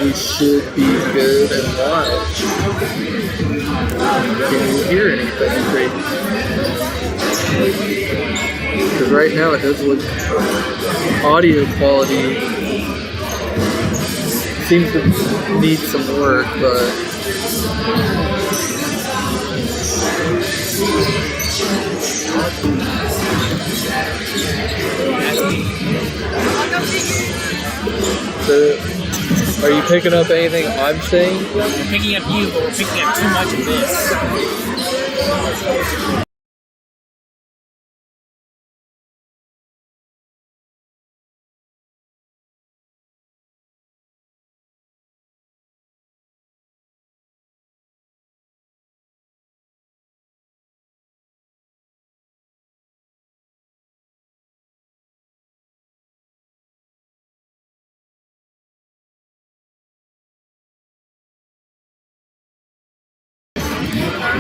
we should be good and live. Can you hear anything crazy? Because right now it does look audio quality seems to need some work, but so, are you picking up anything I'm saying? We're picking up you, but we're picking up too much of this.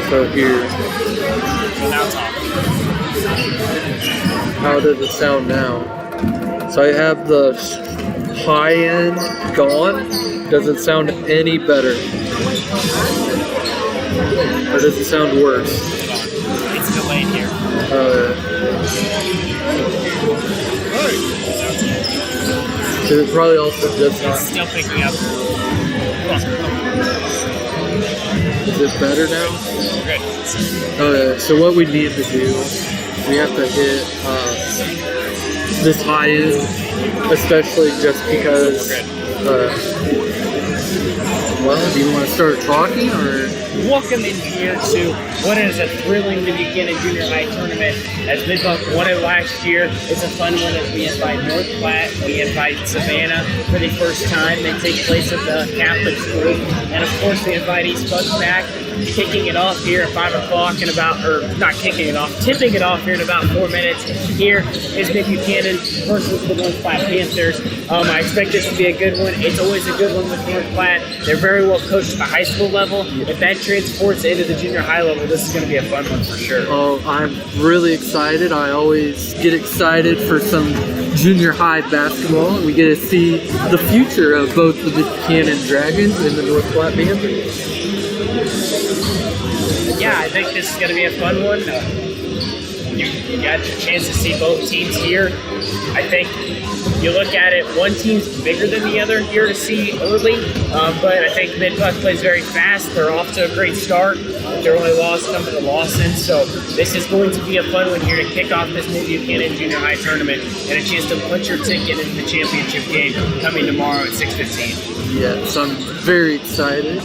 So here, Now talk. how does it sound now? So I have the high end gone. Does it sound any better? Or does it sound worse? It's delayed here. It probably also just It's still picking up. Is it better now? Good. Okay, so what we need to do, we have to hit this high end, especially just because. Well, do you want to start talking or? Welcome in here to what is a thrilling Mid-Buchanan Junior High tournament. As Mid-Buck won it last year, it's a fun one as we invite North Platte, we invite Savannah for the first time. They take place at the Catholic school, and of course we invite East Buck back. Kicking it off here at 5 o'clock in about, or not kicking it off, tipping it off here in about 4 minutes. Here is Mid-Buchanan versus the North Platte Panthers. I expect this to be a good one. It's always a good one with North Platte. They're very well coached at the high school level. If that transports into the junior high level, this is going to be a fun one for sure. Oh, I'm really excited. I always get excited for some junior high basketball. We get to see the future of both the Mid-Buchanan Dragons and the North Platte Panthers. Yeah, I think this is going to be a fun one. You got the chance to see both teams here. I think you look at it, one team's bigger than the other here to see early, but I think Mid-Buck plays very fast. They're off to a great start. Their only loss coming to Lawson, so this is going to be a fun one here to kick off this Mid-Buchanan Junior High tournament and a chance to punch your ticket into the championship game coming tomorrow at 6:15. Yes, I'm very excited.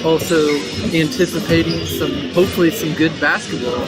Also anticipating hopefully some good basketball.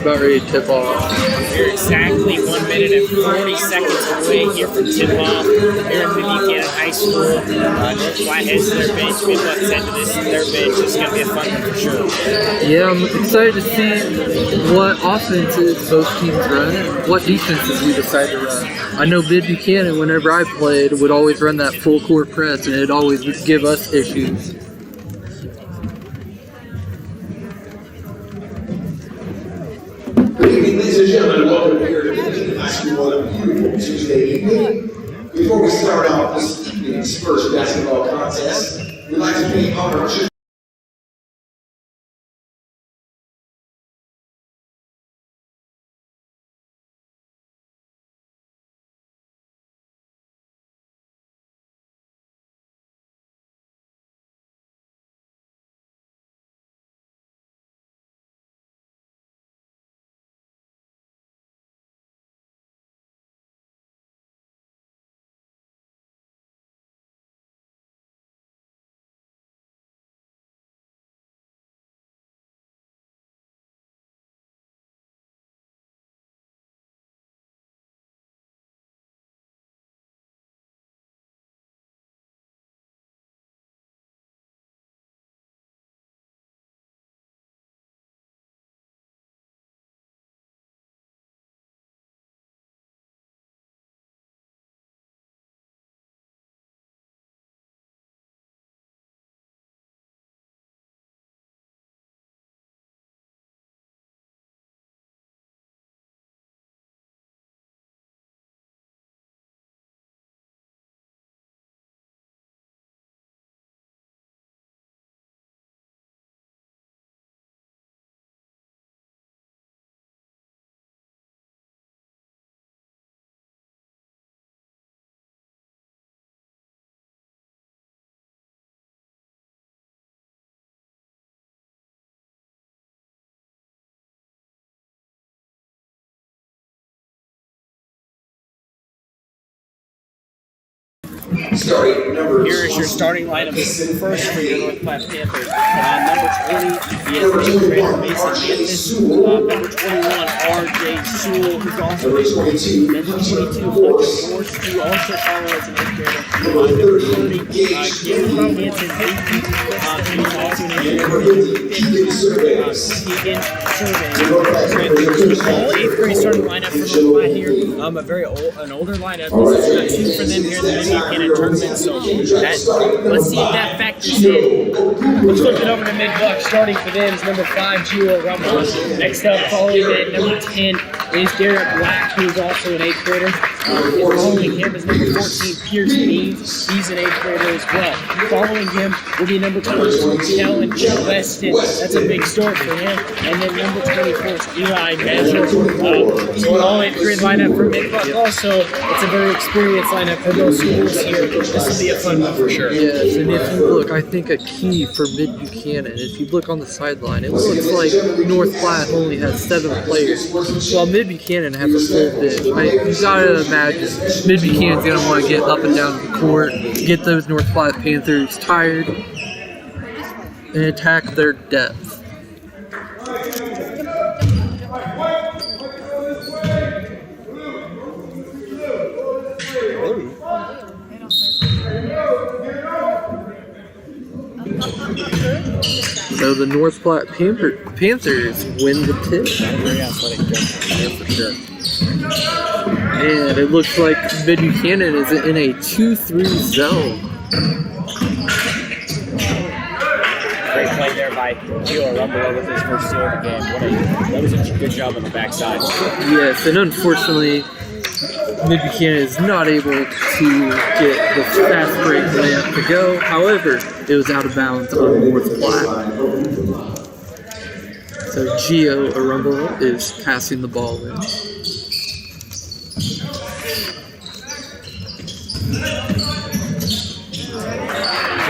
about ready to tip off. We're exactly 1 minute and 40 seconds away here from tip-off here at Mid-Buchanan High School. North Platte heads to their bench. Mid-Buck's head to their bench. It's going to be a fun one for sure. Yeah, I'm excited to see what offenses both teams run and what defenses we decide to run. I know Mid-Buchanan, whenever I played, would always run that full court press, and it always would give us issues. Good evening, ladies and gentlemen. Welcome here to Mid-Buchanan High School on a beautiful Tuesday evening. Before we start off this evening's first basketball contest, we'd like to pay honor to starting number. Here is your starting lineup first for your North Platte Panthers. Number 20, the trainer Mason Mathis. Number 21, R.J. Sewell, who's also a grader. Number 22, Hunter Morse, who also follows as an eighth grader. Number 30, Gabriel Hanson, who's also an eighth grader. Keegan Survey. All eighth grade starting lineup for North Platte here. An older lineup. This is not two for them here in the Mid-Buchanan tournament, so let's see if that factors in. Let's flip it over to Mid-Buck. Starting for them is number 5, Gio Rumble. Next up, following that, number 10 is Garrett Black, who is also an eighth grader. Following him is number 14, Pierce Neves. He's an eighth grader as well. Following him will be number 24, Kellen Weston. That's a big start for him. And then number 24 is Eli Measure. So an all eighth grade lineup for Mid-Buck. Also, it's a very experienced lineup for those schools here. This will be a fun one for sure. Yes, and if you look, I think a key for Mid-Buchanan, if you look on the sideline, it looks like North Platte only has 7 players, while Mid-Buchanan has a full bench. You gotta imagine, Mid-Buchanan's gonna want to get up and down the court, get those North Platte Panthers tired, and attack their depth. So the North Platte Panthers win the tip. Very athletic jumper, for sure. And it looks like Mid-Buchanan is in a 2-3 zone. Great play there by Gio Rumble with his first steal of the game. That was a good job on the backside. Yes, and unfortunately, Mid-Buchanan is not able to get the fast break layup to go. However, it was out of bounds on North Platte. So Gio Arumbo is passing the ball in.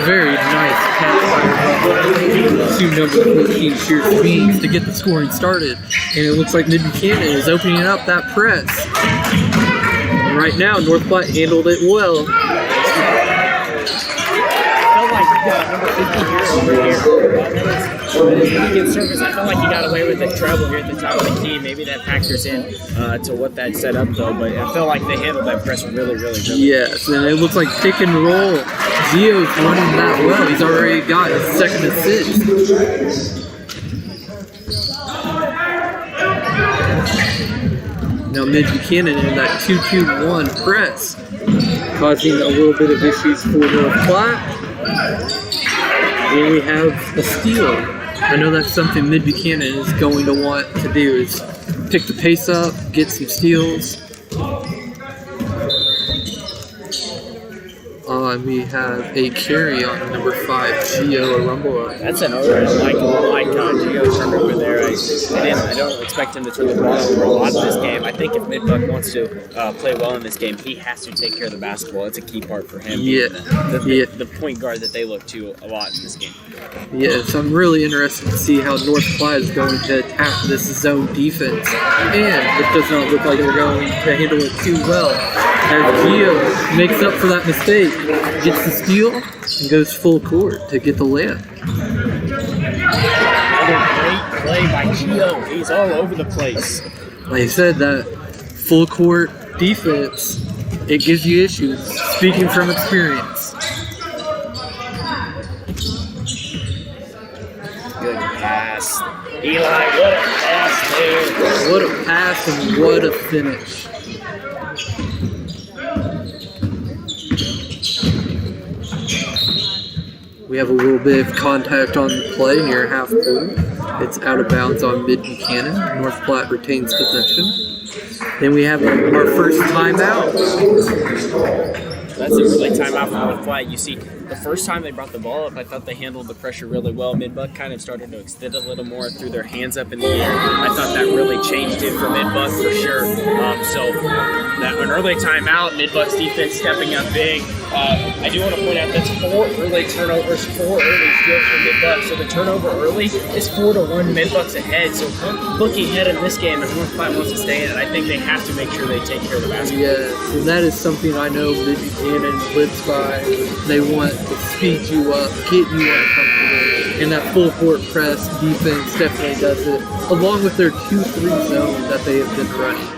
Very nice pass to number 14, Pierce Beans, to get the scoring started. And it looks like Mid-Buchanan is opening up that press. And right now, North Platte handled it well. Felt like number 50 here over here. That is really good service. I felt like he got away with the treble here at the top of the key. Maybe that factors in to what that set up, though. But I felt like they handled that press really well. Yes, and it looks like pick and roll. Gio's running that well. He's already got his second assist. Now Mid-Buchanan in that 2-2-1 press, causing a little bit of issues for North Platte. Here we have a steal. I know that's something Mid-Buchanan is going to want to do, is pick the pace up, get some steals. We have a carry on number 5, Gio Arumbola. That's an over. I like Gio's turnover there. I don't expect him to turn the ball over a lot in this game. I think if Mid-Buck wants to play well in this game, he has to take care of the basketball. It's a key part for him. Yeah. The point guard that they look to a lot in this game. Yes, I'm really interested to see how North Platte is going to attack this zone defense. And it does not look like they're going to handle it too well. As Gio makes up for that mistake, gets the steal, and goes full court to get the layup. Another great play by Gio. He's all over the place. Like I said, that full court defense, it gives you issues. Speaking from experience. Good pass. Eli, what a pass there. What a pass and what a finish. We have a little bit of contact on the play near half court. It's out of bounds on Mid-Buchanan. North Platte retains possession. Then we have our first timeout. That's a really timeout for North Platte. You see, the first time they brought the ball up, I thought they handled the pressure really well. Mid-Buck kind of started to extend a little more, threw their hands up in the air. I thought that really changed it for Mid-Buck for sure. So that an early timeout, Mid-Buck's defense stepping up big. I do want to point out that's 4 early turnovers, 4 early steals for Mid-Buck. So the turnover early is 4-1 Mid-Buck's ahead. So looking ahead in this game, if North Platte wants to stay in it, I think they have to make sure they take care of the basketball. Yes, and that is something I know Mid-Buchanan lives by. They want to speed you up, get you uncomfortable, and that full court press defense definitely does it, along with their 2-3 zone that they have been running.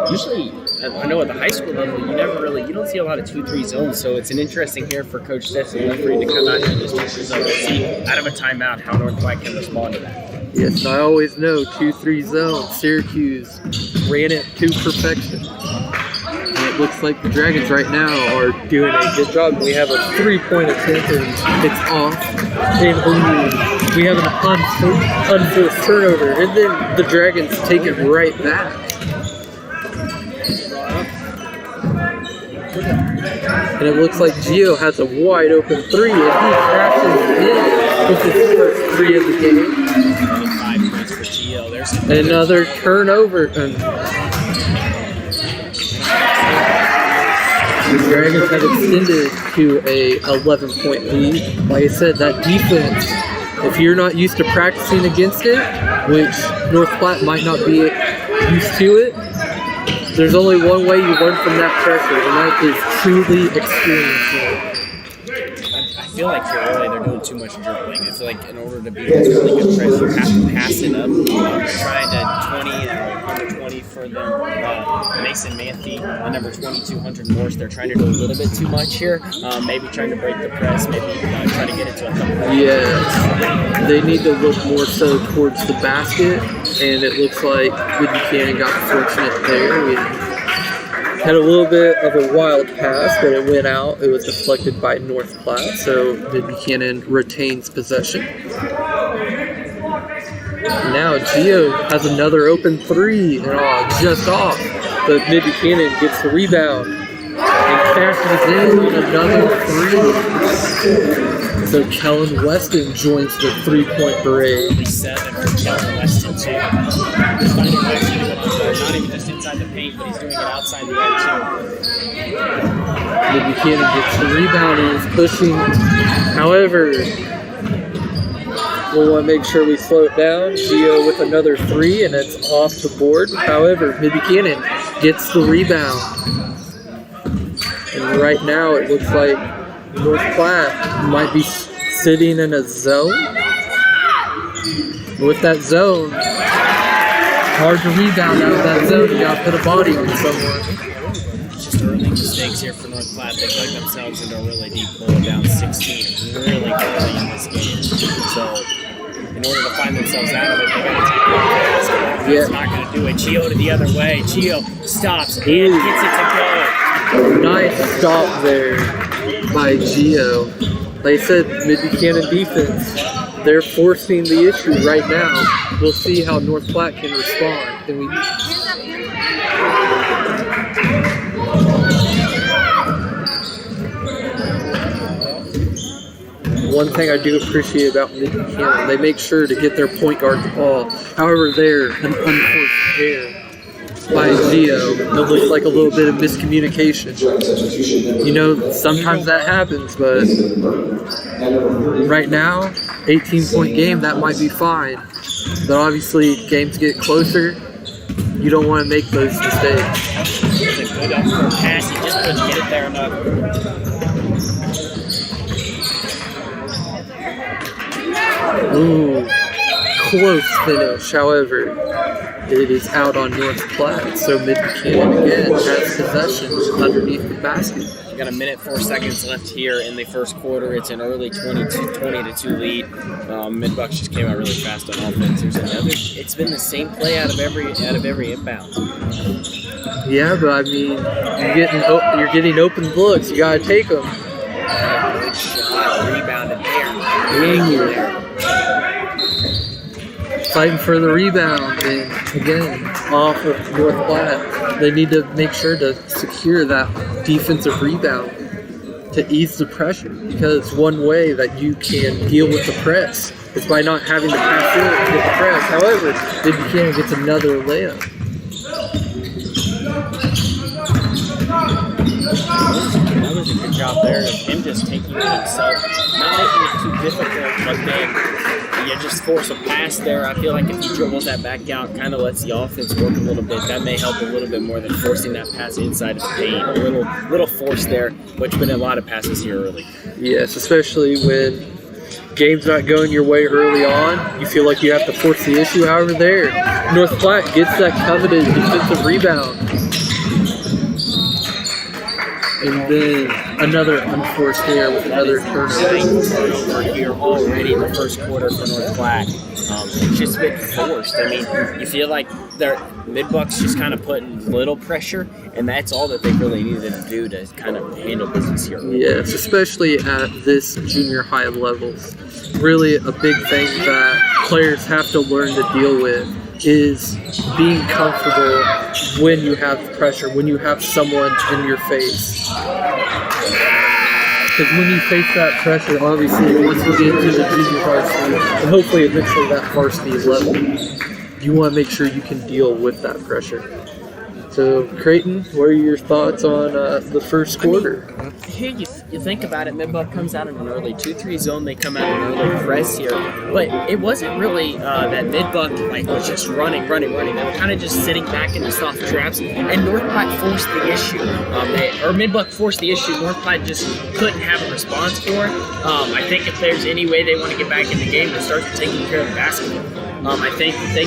Usually, I know at the high school level, you don't see a lot of 2-3 zones, so it's an interesting here for Coach Stetson Leffery to come out here in this 2-3 zone and see out of a timeout how North Platte can respond to that. Yes, I always know 2-3 zone. Syracuse ran it to perfection. And it looks like the Dragons right now are doing a good job. We have a 3-point attempt and it's off. And we have an unforced turnover. And then the Dragons take it right back. And it looks like Gio has a wide open 3 and he crashes in with his first 3 of the game. 5 points for Gio. There's another turnover. The Dragons have extended to a 11-point lead. Like I said, that defense, if you're not used to practicing against it, which North Platte might not be used to it, there's only one way you learn from that pressure, and that is truly experiencing it. I feel like here early they're doing too much dribbling. I feel like in order to beat this really good press, you have to pass it up. They're trying to 20 and under 20 for them. Mason Manthe, number 22, Hunter Morse, they're trying to do a little bit too much here. Maybe trying to break the press, maybe try to get it to a couple. Yes, they need to look more so towards the basket, and it looks like Mid-Buchanan got fortunate there. We had a little bit of a wild pass, but it went out. It was deflected by North Platte, so Mid-Buchanan retains possession. Now Gio has another open 3, and just off. But Mid-Buchanan gets the rebound and cashes in on another 3. So Kellen Weston joins the 3-point parade. 7 for Kellen Weston too. He's finding ways to do it not even just inside the paint, but he's doing it outside the arc too. Mid-Buchanan gets the rebound and is pushing. However, we'll want to make sure we slow it down. Gio with another 3, and it's off the board. However, Mid-Buchanan gets the rebound. And right now it looks like North Platte might be sitting in a zone. With that zone, hard to rebound out of that zone. You gotta put a body on someone. It's just early mistakes here for North Platte. They dug themselves into a really deep hole, down 16 really early in this game. So, in order to find themselves out of it, they got to take one pass. It's not going to do it. Chio to the other way. Chio stops and gets it to go. Nice stop there by Gio. Like I said, Mid-Buchanan defense, they're forcing the issue right now. We'll see how North Platte can respond. One thing I do appreciate about Mid-Buchanan, they make sure to get their point guard the ball. However, there, an unforced error by Gio. It looks like a little bit of miscommunication. You know, sometimes that happens, but right now, 18-point game, that might be fine. But obviously, games get closer. You don't want to make those mistakes. It's a good up-court pass. He just couldn't get it there enough. Ooh, close finish. However, it is out on North Platte, so Mid-Buchanan again has possession underneath the basket. You got a minute 4 seconds left here in the first quarter. It's an early 20-2 lead. Mid-Bucks just came out really fast on offense. There's another. It's been the same play out of every inbound. Yeah, but I mean, you're getting open looks. You gotta take them. Good shot, rebounded there. Fighting for the rebound, and again, off of North Platte. They need to make sure to secure that defensive rebound to ease the pressure, because one way that you can deal with the press is by not having to pass in to get the press. However, Mid-Buchanan gets another layup. That was a good job there of him just taking it himself, not making it too difficult, but then you just force a pass there. I feel like if he dribbles that back out, kind of lets the offense work a little bit, that may help a little bit more than forcing that pass inside of the paint. A little force there, which been a lot of passes here early. Yes, especially when game's not going your way early on, you feel like you have to force the issue. However, there, North Platte gets that coveted defensive rebound. And then another unforced error with another turnover here already in the first quarter for North Platte. It's just been forced. I mean, you feel like they're Mid-Bucks just kind of putting little pressure, and that's all that they really needed to do to kind of handle business here. Yes, especially at this junior high levels. Really a big thing that players have to learn to deal with is being comfortable when you have the pressure, when you have someone in your face. Because when you face that pressure, obviously, once you get into the junior varsity, and hopefully eventually that varsity level, you want to make sure you can deal with that pressure. So, Creighton, what are your thoughts on the first quarter? I mean, here you think about it, Mid-Buck comes out in an early 2-3 zone. They come out in an early press here. But it wasn't really that Mid-Buck was just running. They were kind of just sitting back in the soft traps. And North Platte forced the issue. Mid-Buck forced the issue. North Platte just couldn't have a response for it. I think if there's any way they want to get back in the game, to start taking care of the basketball. I think they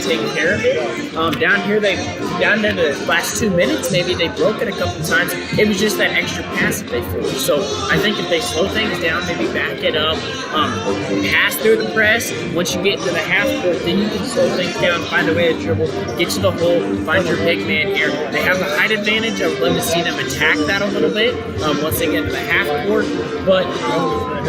take care of it. Down to the last 2 minutes, maybe they broke it a couple times. It was just that extra pass that they forced. So I think if they slow things down, maybe back it up, pass through the press. Once you get into the half court, then you can slow things down, find a way to dribble, get to the hole, find your big man here. They have the height advantage. I would love to see them attack that a little bit once they get into the half court. But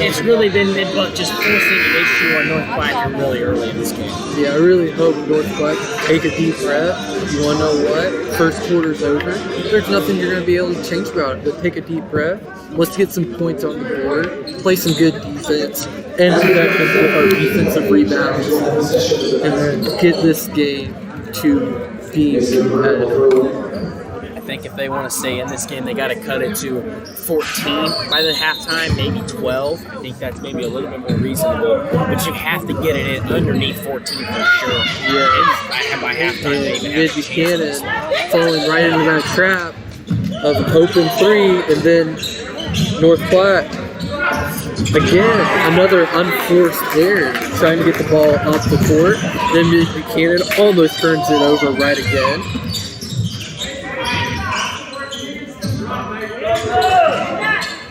it's really been Mid-Buck just forcing an issue on North Platte here really early in this game. Yeah, I really hope North Platte can take a deep breath. You want to know what? First quarter's over. There's nothing you're going to be able to change about it, but take a deep breath. Let's get some points on the board, play some good defense, and protect us with our defensive rebounds, and then get this game to being competitive. I think if they want to stay in this game, they got to cut it to 14 by the halftime, maybe 12. I think that's maybe a little bit more reasonable. But you have to get it in underneath 14 for sure. Yeah. By halftime, they even have Mid-Buchanan falling right into that trap of an open three, and then North Platte, again, another unforced error, trying to get the ball up the court. Then Mid-Buchanan almost turns it over right again.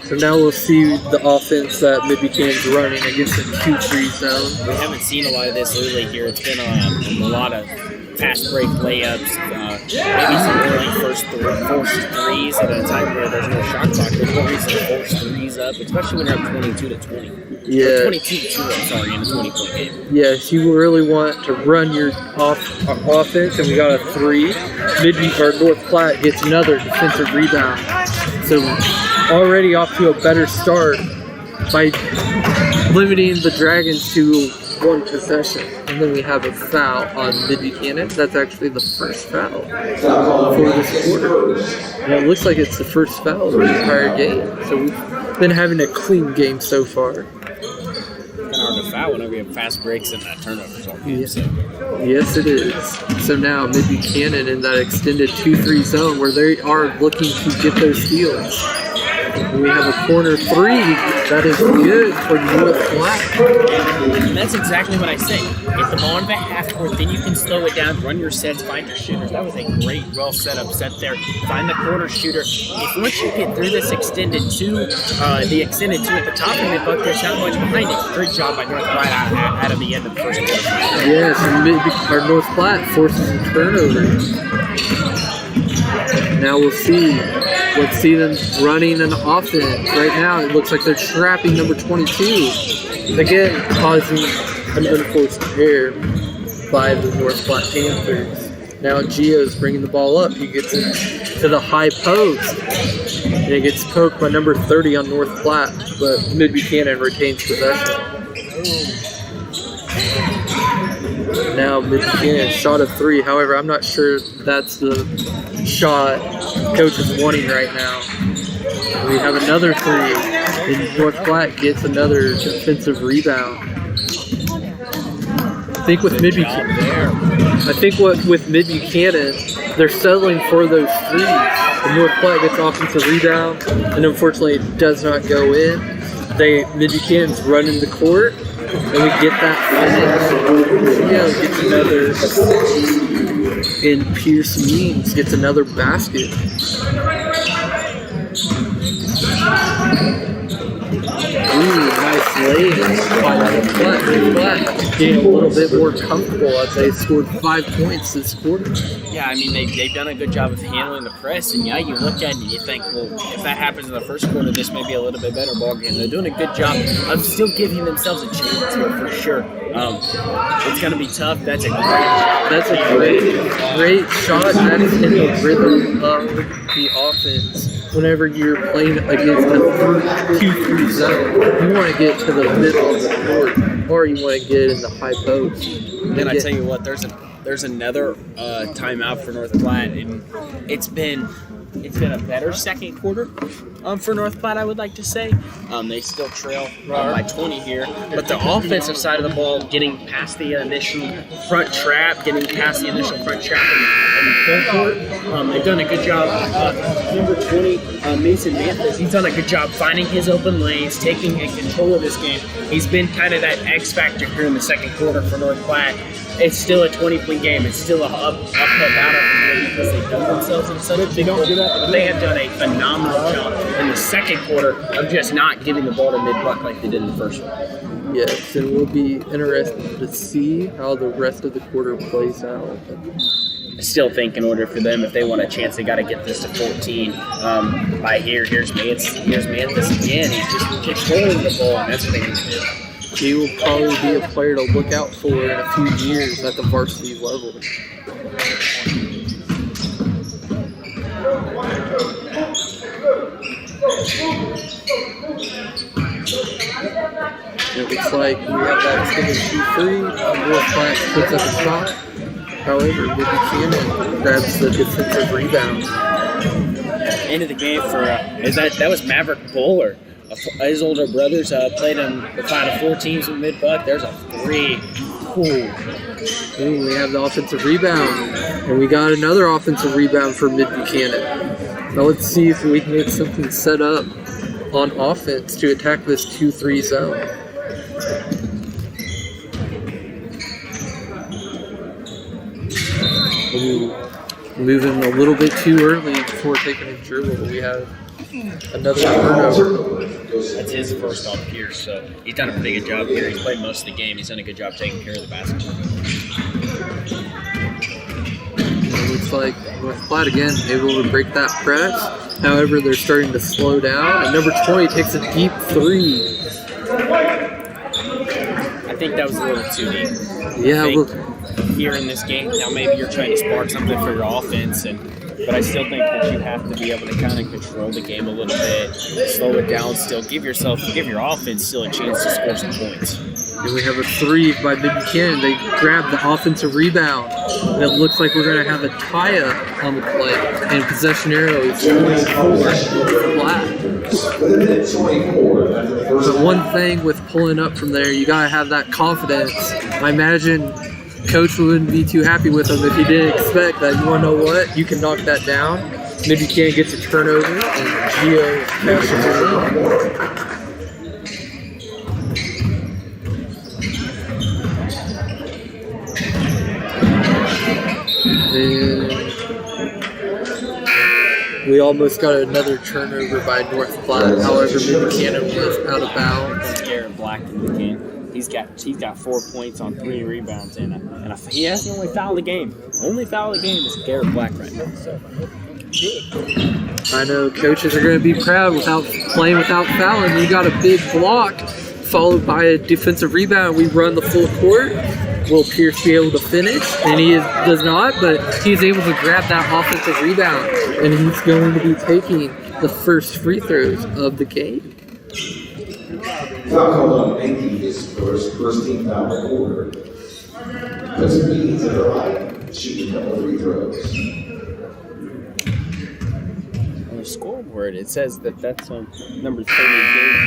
So now we'll see the offense that Mid-Buchanan's running against the 2-3 zone. We haven't seen a lot of this early here. It's been a lot of fast break layups, maybe some early forced threes at a time where there's no shot clock. There's no reason to force threes up, especially when you're up 22-20. Yeah. Or 22-2, I'm sorry, in a 20-point game. Yes, you really want to run your offense, and we got a 3. North Platte gets another defensive rebound. So already off to a better start by limiting the Dragons to 1 possession. And then we have a foul on Mid-Buchanan. That's actually the first foul for this quarter. And it looks like it's the first foul of the entire game. So we've been having a clean game so far. Kind of hard to foul whenever you have fast breaks and turnovers all game. Yes, it is. So now Mid-Buchanan in that extended 2-3 zone where they are looking to get those steals. And we have a corner 3 that is good for North Platte. And that's exactly what I say. Get the ball in the half court, then you can slow it down, run your sets, find your shooters. That was a great, well set up set there. Find the corner shooter. If once you get through this extended 2, the extended 2 at the top of Mid-Buck, there's not much behind it. Great job by North Platte out of the end of the first quarter. Yes, and North Platte forces a turnover. Now we'll see. Let's see them running an offense. Right now, it looks like they're trapping number 22. Again, causing an unforced error by the North Platte Panthers. Now Gio's bringing the ball up. He gets it to the high post. And it gets poked by number 30 on North Platte. But Mid-Buchanan retains possession. Now Mid-Buchanan shot a 3. However, I'm not sure that's the shot coach is wanting right now. We have another 3, and North Platte gets another defensive rebound. I think with Mid-Buchanan, they're settling for those 3s. And North Platte gets offensive rebound, and unfortunately it does not go in. Mid-Buchanan's running the court, and we get that finish. Yeah, gets another. And Pierce Means gets another basket. Ooh, nice lay by North Platte. Getting a little bit more comfortable as they scored 5 points this quarter. Yeah, I mean, they've done a good job of handling the press, and yeah, you look at it and you think, well, if that happens in the first quarter, this may be a little bit better ball game. They're doing a good job of still giving themselves a chance here for sure. It's going to be tough. That's a great shot. That's a great shot. That is in the rhythm of the offense. Whenever you're playing against a 2-3 zone, you want to get to the middle of the court, or you want to get in the high post. And I tell you what, there's another timeout for North Platte, and it's been a better second quarter for North Platte, I would like to say. They still trail by 20 here, but the offensive side of the ball, getting past the initial front trap in full court, they've done a good job. Number 20, Mason Manthus, he's done a good job finding his open lanes, taking control of this game. He's been kind of that X factor here in the second quarter for North Platte. It's still a 20-point game. It's still a uphill battle for them because they've done themselves in such a big but they have done a phenomenal job in the second quarter of just not giving the ball to Mid-Buck like they did in the first one. Yes, and we'll be interested to see how the rest of the quarter plays out. I still think in order for them, if they want a chance, they got to get this to 14. By here's Manthus again. He's just controlling the ball, and that's what they need to do. He will probably be a player to look out for in a few years at the varsity level. It looks like we have that extended 2-3. North Platte puts up a shot. However, Mid-Buchanan grabs the defensive rebound. End of the game for that was Maverick Bowler. His older brothers played in the Final Four teams with Mid-Buck. There's a 3. Ooh, we have the offensive rebound. And we got another offensive rebound for Mid-Buchanan. Now let's see if we can get something set up on offense to attack this 2-3 zone. Ooh, moving a little bit too early before taking a dribble. We have another turnover. That's his first off here, so he's done a pretty good job here. He's played most of the game. He's done a good job taking care of the basketball. It looks like North Platte again able to break that press. However, they're starting to slow down. And number 20 takes a deep three. I think that was a little too deep. Yeah, look. Here in this game, now maybe you're trying to spark something for your offense, but I still think that you have to be able to kind of control the game a little bit, slow it down, still give your offense still a chance to score some points. And we have a three by Mid-Buchanan. They grab the offensive rebound. And it looks like we're going to have a tie-up on the play. And possession arrow is 24 flat. But one thing with pulling up from there, you got to have that confidence. I imagine Coach wouldn't be too happy with him if he didn't expect that. You want to know what? You can knock that down. Mid-Buchanan gets a turnover, and Gio catches it. And we almost got another turnover by North Platte. However, Mid-Buchanan was out of bounds. Garrett Black in the game. He's got 4 points on 3 rebounds, and he has the only foul of the game. Only foul of the game is Garrett Black right now. So I know coaches are going to be proud without playing without fouling. You got a big block followed by a defensive rebound. We run the full court. Will Pierce be able to finish? And he does not, but he's able to grab that offensive rebound, and he's going to be taking the first free throws of the game. Foul called on Mankey, his first team foul of the quarter. Puts the beans in her eye, shooting a couple free throws. On the scoreboard, it says that that's on number 30,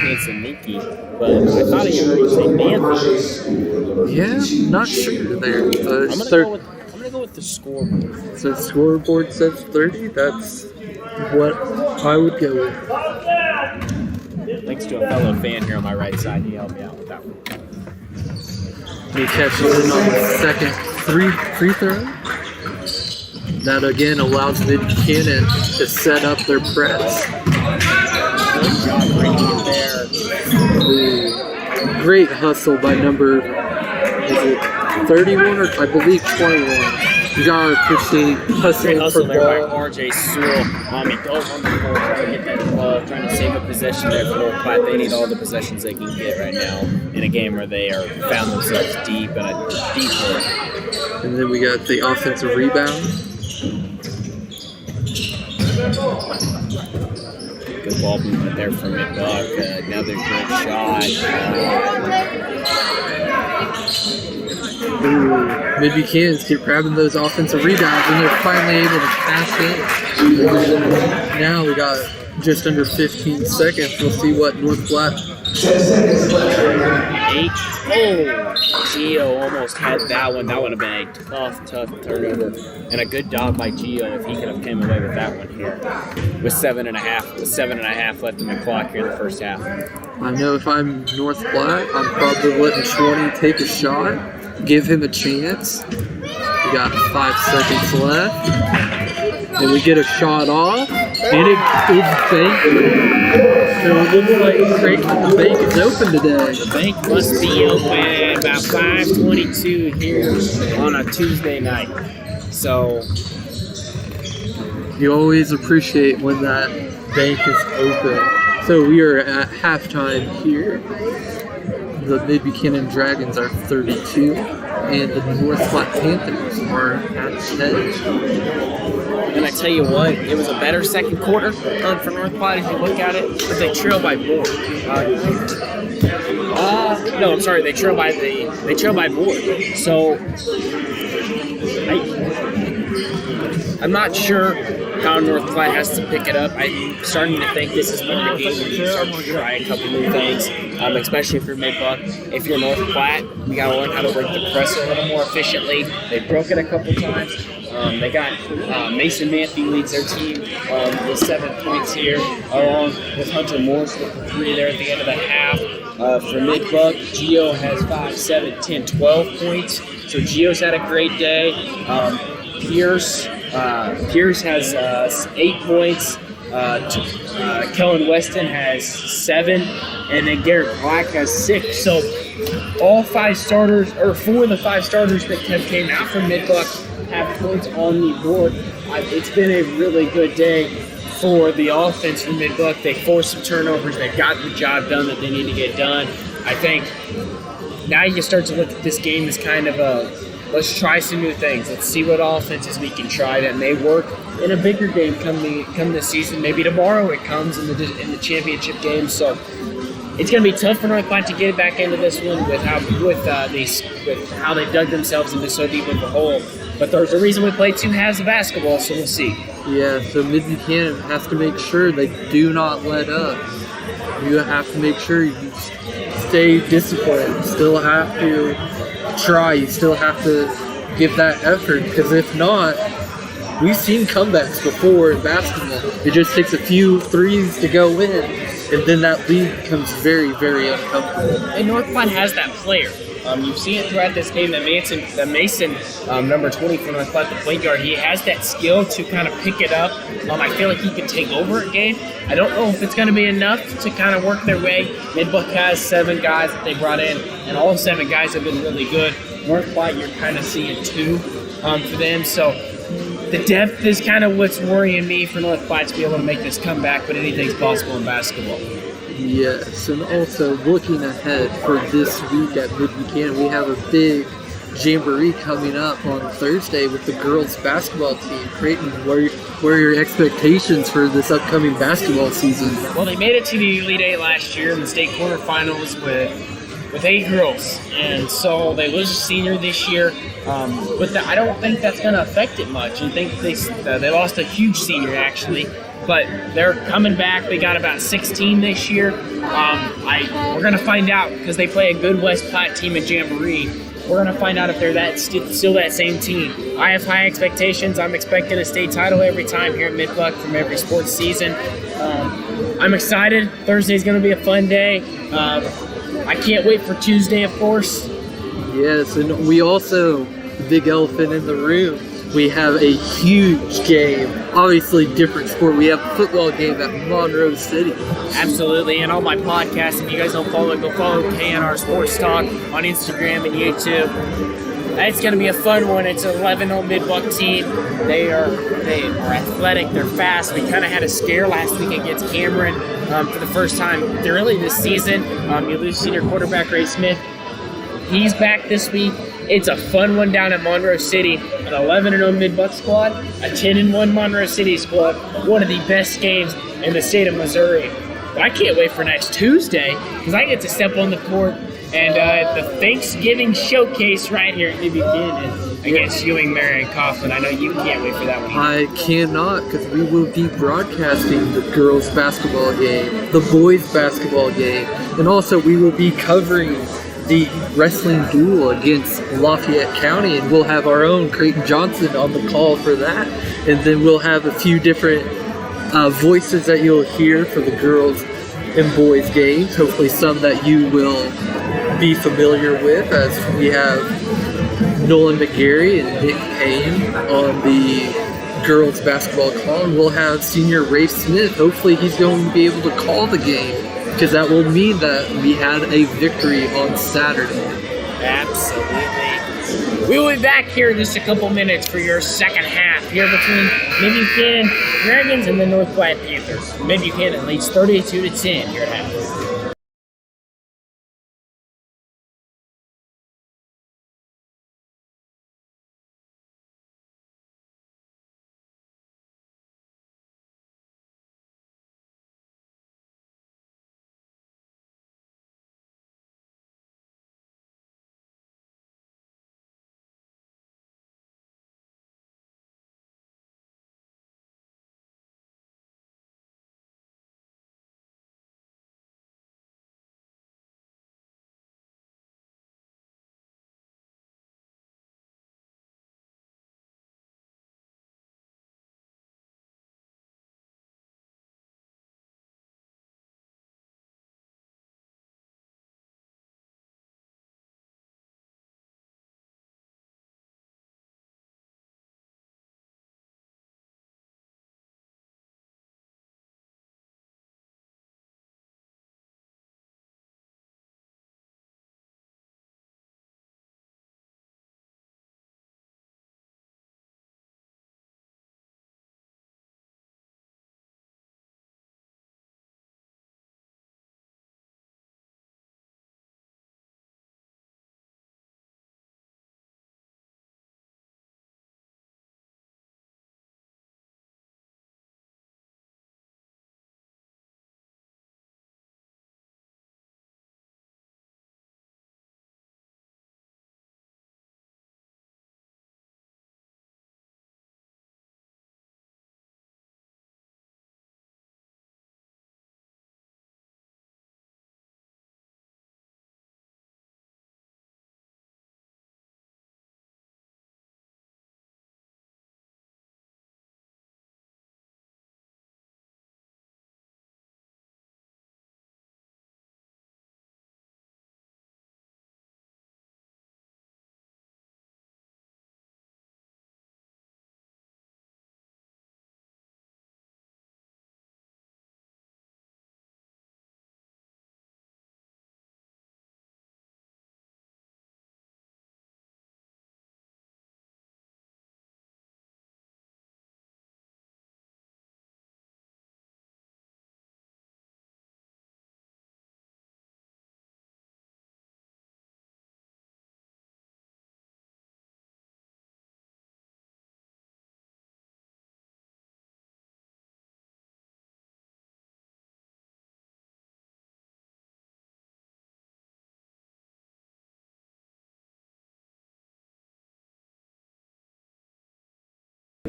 Hanson Nikki, but I thought he heard him say Manford. Yeah, not sure there. I'm gonna go with the scoreboard. So the scoreboard says 30. That's what I would go with. Thanks to a fellow fan here on my right side, he helped me out with that one. He catches in on the second free throw. That again allows Mid-Buchanan to set up their press. Good job bringing it there. Ooh, great hustle by number, is it 31 or I believe 21? You gotta appreciate hustling Great hustle for there by ball. RJ Sewell. He goes on the floor trying to get that ball, trying to save a possession there for North Platte. They need all the possessions they can get right now in a game where they are found themselves deep in a deep hole. And then we got the offensive rebound. Good ball movement there from Mid-Buck. Another good shot. Ooh, Mid-Buchanans keep grabbing those offensive rebounds, and they're finally able to pass in. Now we got just under 15 seconds. We'll see what North Platte. 10 seconds left. 8. Oh, Gio almost had that one. That would have been a tough turnover. And a good job by Gio if he could have came away with that one here. With 7.5 left in the clock here in the first half. I know if I'm North Platte, I'm probably letting 20 take a shot, give him a chance. We got 5 seconds left. And we get a shot off, and it's banked. So it looks like the bank is open today. The bank must be open about 5:22 here on a Tuesday night. So you always appreciate when that bank is open. So we are at halftime here. The Mid-Buchanan Dragons are 32, and the North Platte Panthers are at 10. And I tell you what, it was a better second quarter for North Platte if you look at it, but they trail by more. No, I'm sorry, they trail by more. So I'm not sure how North Platte has to pick it up. I'm starting to think this is more of a game where you start to try a couple new things, especially if you're Mid-Buck. If you're North Platte, we got to learn how to break the press a little more efficiently. They broke it a couple times. They got Mason Matthew leads their team with 7 points here, along with Hunter Morris with the 3 there at the end of the half. For Mid-Buck, Gio has 5, 7, 10, 12 points. So Gio's had a great day. Pierce has 8 points. Kellen Weston has 7, and then Garrett Black has 6. So all 5 starters, or 4 of the 5 starters that came out from Mid-Buck have points on the board. It's been a really good day for the offense from Mid-Buck. They forced some turnovers. They got the job done that they need to get done. I think now you start to look at this game as kind of a, let's try some new things. Let's see what offenses we can try that may work in a bigger game come this season. Maybe tomorrow it comes in the championship game. So it's going to be tough for North Platte to get back into this one with how they dug themselves into so deep of a hole. But there's a reason we play 2 halves of basketball, so we'll see. Yeah, so Mid-Buchanan has to make sure they do not let up. You have to make sure you stay disciplined. You still have to try. You still have to give that effort, because if not, we've seen comebacks before in basketball. It just takes a few threes to go in, and then that lead becomes very, very uncomfortable. And North Platte has that player. You've seen it throughout this game. That Mason, number 20 for North Platte, the point guard, he has that skill to kind of pick it up. I feel like he can take over a game. I don't know if it's going to be enough to kind of work their way. Mid-Buck has 7 guys that they brought in, and all 7 guys have been really good. North Platte, you're kind of seeing 2 for them. So the depth is kind of what's worrying me for North Platte to be able to make this comeback, but anything's possible in basketball. Yes, and also looking ahead for this week at Mid-Buchanan, we have a big jamboree coming up on Thursday with the girls basketball team. Creighton, what are your expectations for this upcoming basketball season? Well, they made it to the Elite Eight last year in the state quarterfinals with 8 girls, and so they lose a senior this year. But I don't think that's going to affect it much. I think they lost a huge senior actually. But they're coming back. They got about 16 this year. We're going to find out because they play a good West Platte team in Jamboree. We're going to find out if they're still that same team. I have high expectations. I'm expecting a state title every time here at Mid-Buck from every sports season. I'm excited. Thursday's going to be a fun day. I can't wait for Tuesday, of course. Yes, and we also, the big elephant in the room, we have a huge game. Obviously, different sport. We have a football game at Monroe City. Absolutely. And on my podcast, if you guys don't follow it, go follow KNR Sports Talk on Instagram and YouTube. It's going to be a fun one. It's an 11-0 Mid-Buck team. They are athletic. They're fast. We kind of had a scare last week against Cameron for the first time really this season. You lose senior quarterback Ray Smith. He's back this week. It's a fun one down at Monroe City. An 11-0 Mid-Buck squad, a 10-1 Monroe City squad. One of the best games in the state of Missouri. I can't wait for next Tuesday because I get to step on the court and the Thanksgiving showcase right here at Mid-Buchanan against Ewing, Marion, Coughlin. I know you can't wait for that one. I cannot, because we will be broadcasting the girls' basketball game, the boys' basketball game, and also we will be covering the wrestling duel against Lafayette County, and we'll have our own Creighton Johnson on the call for that. And then we'll have a few different voices that you'll hear for the girls and boys games. Hopefully some that you will be familiar with, as we have Nolan McGarry and Nick Payne on the girls basketball call, and we'll have senior Ray Smith. Hopefully he's going to be able to call the game, because that will mean that we had a victory on Saturday. Absolutely. We will be back here in just a couple minutes for your second half here between Mid-Buchanan Dragons and the North Platte Panthers. Mid-Buchanan leads 32-10 here at half.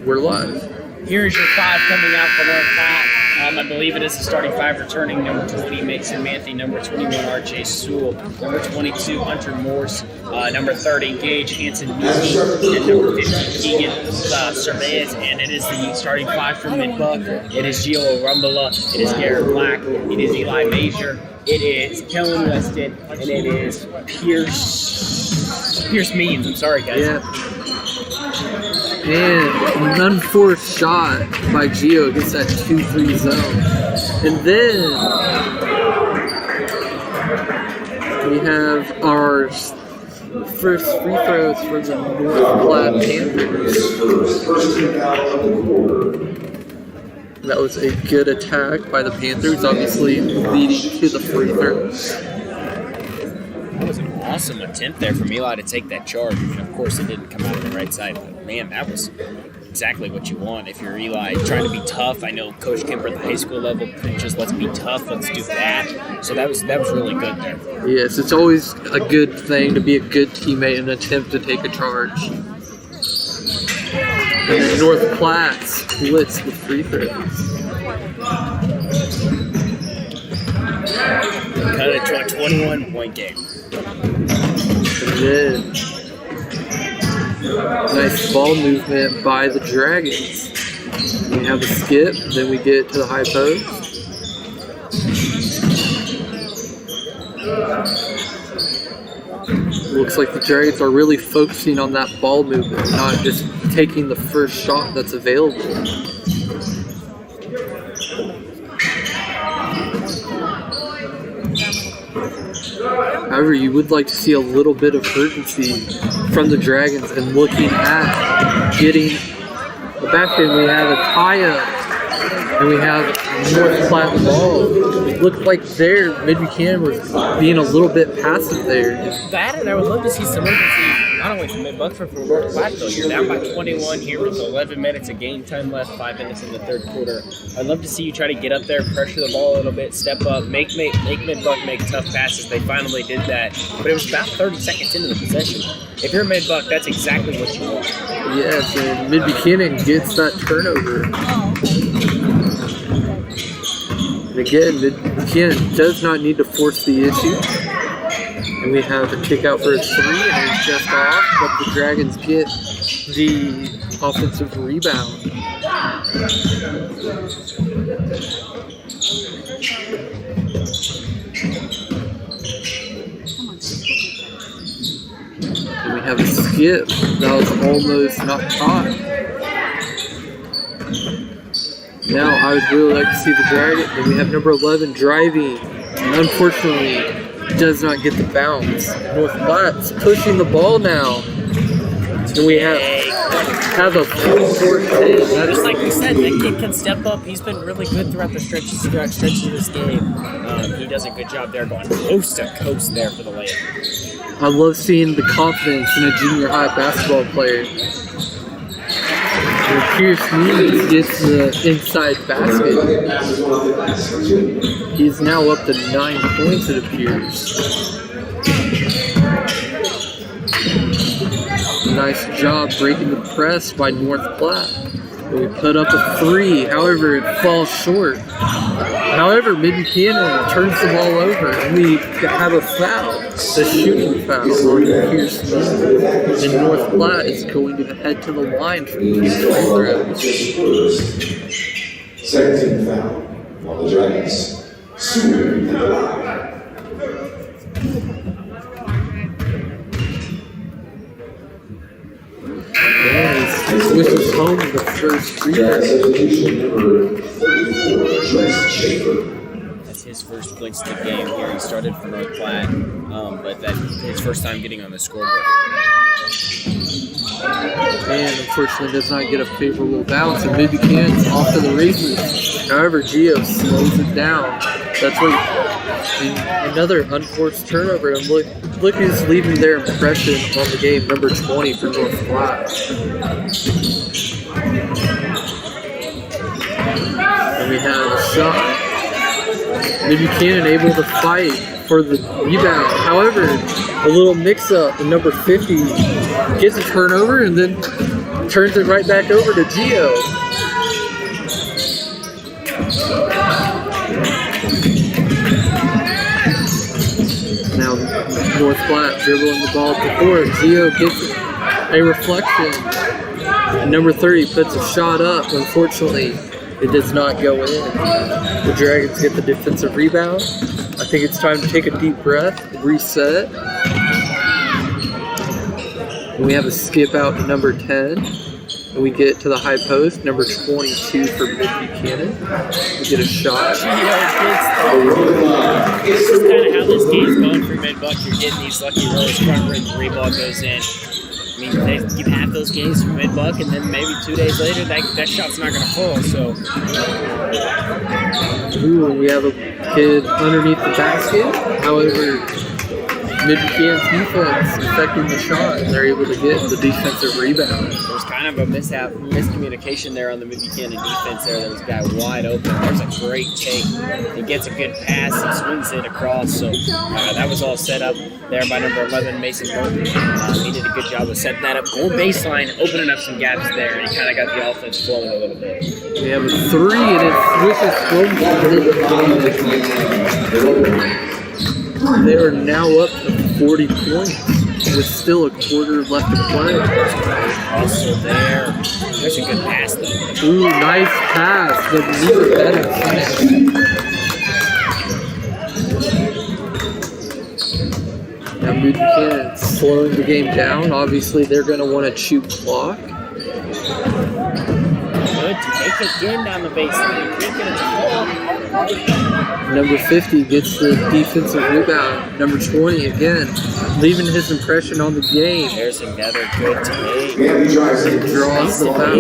we're live. Here's your 5 coming out for North Platte. I believe it is the starting 5 returning. Number 20, Mason Manthe. Number 21, R.J. Sewell. Number 22, Hunter Morse. Number 30, Gage Hanson Newby. And number 50, Keegan Cervez. And it is the starting 5 from Mid-Buck. It is Gio Rumbala. It is Garrett Black. It is Eli Major. It is Kellen Weston. And it is Pierce Means. I'm sorry, guys. Yeah. And an unforced shot by Gio against that 2-3 zone. And then we have our first free throws for the North Platte Panthers. That was a good attack by the Panthers, obviously leading to the free throws. That was an awesome attempt there from Eli to take that charge. And of course, it didn't come out on the right side. But man, that was exactly what you want if you're Eli, trying to be tough. I know Coach Kemper at the high school level just let's be tough. Let's do that. So that was really good there. Yes, it's always a good thing to be a good teammate and attempt to take a charge. And North Platte splits the free throws. Cut it to a 21-point game. And then, nice ball movement by the Dragons. We have a skip, then we get to the high post. Looks like the Dragons are really focusing on that ball movement, not just taking the first shot that's available. However, you would like to see a little bit of urgency from the Dragons and looking at getting the back end. We have a tie-up, and we have North Platte the ball. It looked like there, Mid-Buchanan was being a little bit passive there. That, and I would love to see some urgency, not only from Mid-Buck, but from North Platte, though. You're down by 21 here with 11 minutes of game time left, 5 minutes in the third quarter. I'd love to see you try to get up there, pressure the ball a little bit, step up, make Mid-Buck make tough passes. They finally did that, but it was about 30 seconds into the possession. If you're Mid-Buck, that's exactly what you want. Yes, and Mid-Buchanan gets that turnover. And again, Mid-Buchanan does not need to force the issue. And we have a kick out for a 3, and it's just off, but the Dragons get the offensive rebound. And we have a skip that was almost not caught. Now I would really like to see the Dragons. And we have number 11 driving, and unfortunately does not get the bounce. North Platte's pushing the ball now. And we have a full court hit. Just like we said, that kid can step up. He's been really good throughout the stretches of this game. He does a good job there going coast to coast there for the layup. I love seeing the confidence in a junior high basketball player. And Pierce Means gets the inside basket. He's now up to 9 points, it appears. Nice job breaking the press by North Platte. We put up a 3, however, it falls short. However, Mid-Buchanan turns the ball over, and we have a foul, the shooting foul on Pierce Means. And North Platte is going to head to the line for the free throws. Second team foul on the Dragons. Sewell in the line. Switches home the first free throw. That's his first points of the game here. He started for North Platte, but that's his first time getting on the scoreboard. And unfortunately does not get a favorable bounce, and Mid-Buchanan's off to the races. However, Gio slows it down. That's what another unforced turnover. And look who's leaving their impression on the game, number 20 for North Platte. And we have a shot. Mid-Buchanan able to fight for the rebound. However, a little mix-up, and number 50 gets a turnover, and then turns it right back over to Gio. Now North Platte dribbling the ball to court. Gio gets a reflection. And number 30 puts a shot up. Unfortunately, it does not go in. The Dragons get the defensive rebound. I think it's time to take a deep breath, reset. And we have a skip out to number 10. And we get to the high post, number 22 for Mid-Buchanan. We get a shot. This is kind of how this game's going for Mid-Buck. You're getting these lucky rolls, front where the 3 ball goes in. I mean, you have those games for Mid-Buck, and then maybe 2 days later, that shot's not going to fall. So, ooh, we have a kid underneath the basket. However, Mid-Buchanan's defense affecting the shot, and they're able to get the defensive rebound. There's kind of a miscommunication there on the Mid-Buchanan defense there. There was a guy wide open. There's a great take. He gets a good pass. He swings it across. So that was all set up there by number 11, Mason Burton. He did a good job of setting that up. Goal baseline, opening up some gaps there, and he kind of got the offense flowing a little bit. We have a 3, and it switches slowly. They are now up to 40 points with still a quarter left to play. Also there's a good pass though. Ooh, nice pass, but neither better finish. Now Mid-Buchanan slowing the game down. Obviously, they're going to want to chew clock. Good to take it again down the baseline. Can't get it to fall. Number 50 gets the defensive rebound. Number 20 again, leaving his impression on the game. There's another good take. Draws the foul.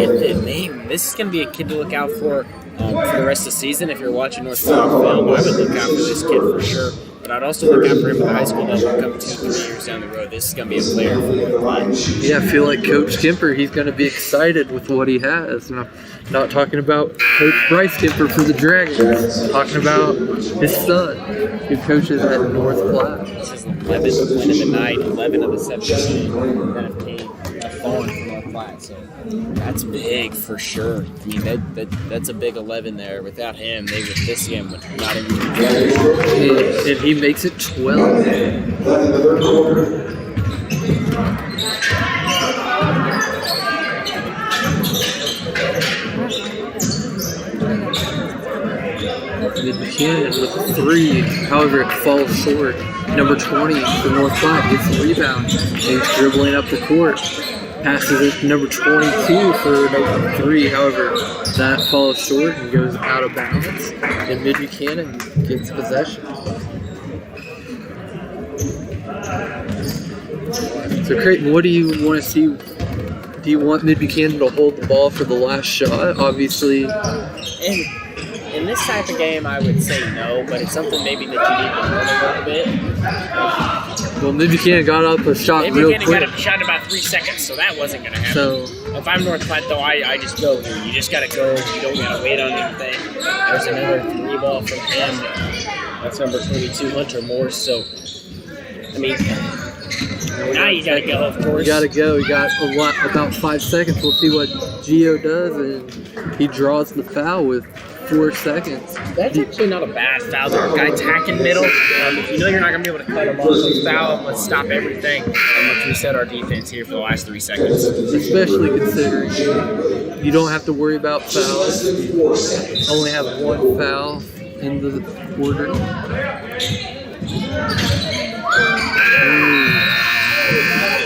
This is going to be a kid to look out for the rest of the season. If you're watching North Platte film, I would look out for this kid for sure. But I'd also look out for him at the high school level. Come 2-3 years down the road, this is going to be a player for North Platte. Yeah, I feel like Coach Kemper, he's going to be excited with what he has. And I'm not talking about Coach Bryce Kemper for the Dragons. I'm talking about his son, who coaches at North Platte. This is 11th win of the night, 11 of the 17 that have came fallen from North Platte. So that's big for sure. I mean, that's a big 11 there. Without him, they would this game would not even be good. And he makes it 12. Mid-Buchanan with a 3, however it falls short. Number 20 for North Platte gets the rebound. He's dribbling up the court. Passes it to number 22 for number 3, however that falls short and goes out of bounds. And Mid-Buchanan gets possession. So Creighton, what do you want to see? Do you want Mid-Buchanan to hold the ball for the last shot? Obviously. In this type of game, I would say no, but it's something maybe that you need to learn a little bit. Well, Mid-Buchanan got up a shot real quick. Mid-Buchanan got a shot in about 3 seconds, so that wasn't going to happen. So, if I'm North Platte, though, I just go. You just got to go. You don't got to wait on anything. There's another 3 ball from him. That's number 22, Hunter Morse. So, I mean, now you got to go, of course. You got to go. You got about 5 seconds. We'll see what Gio does, and he draws the foul with 4 seconds. That's actually not a bad foul there. Guy attacking middle. If you know you're not going to be able to cut him off, let's foul him. Let's stop everything. And let's reset our defense here for the last 3 seconds. Especially considering you don't have to worry about fouls. Only have 1 foul in the quarter.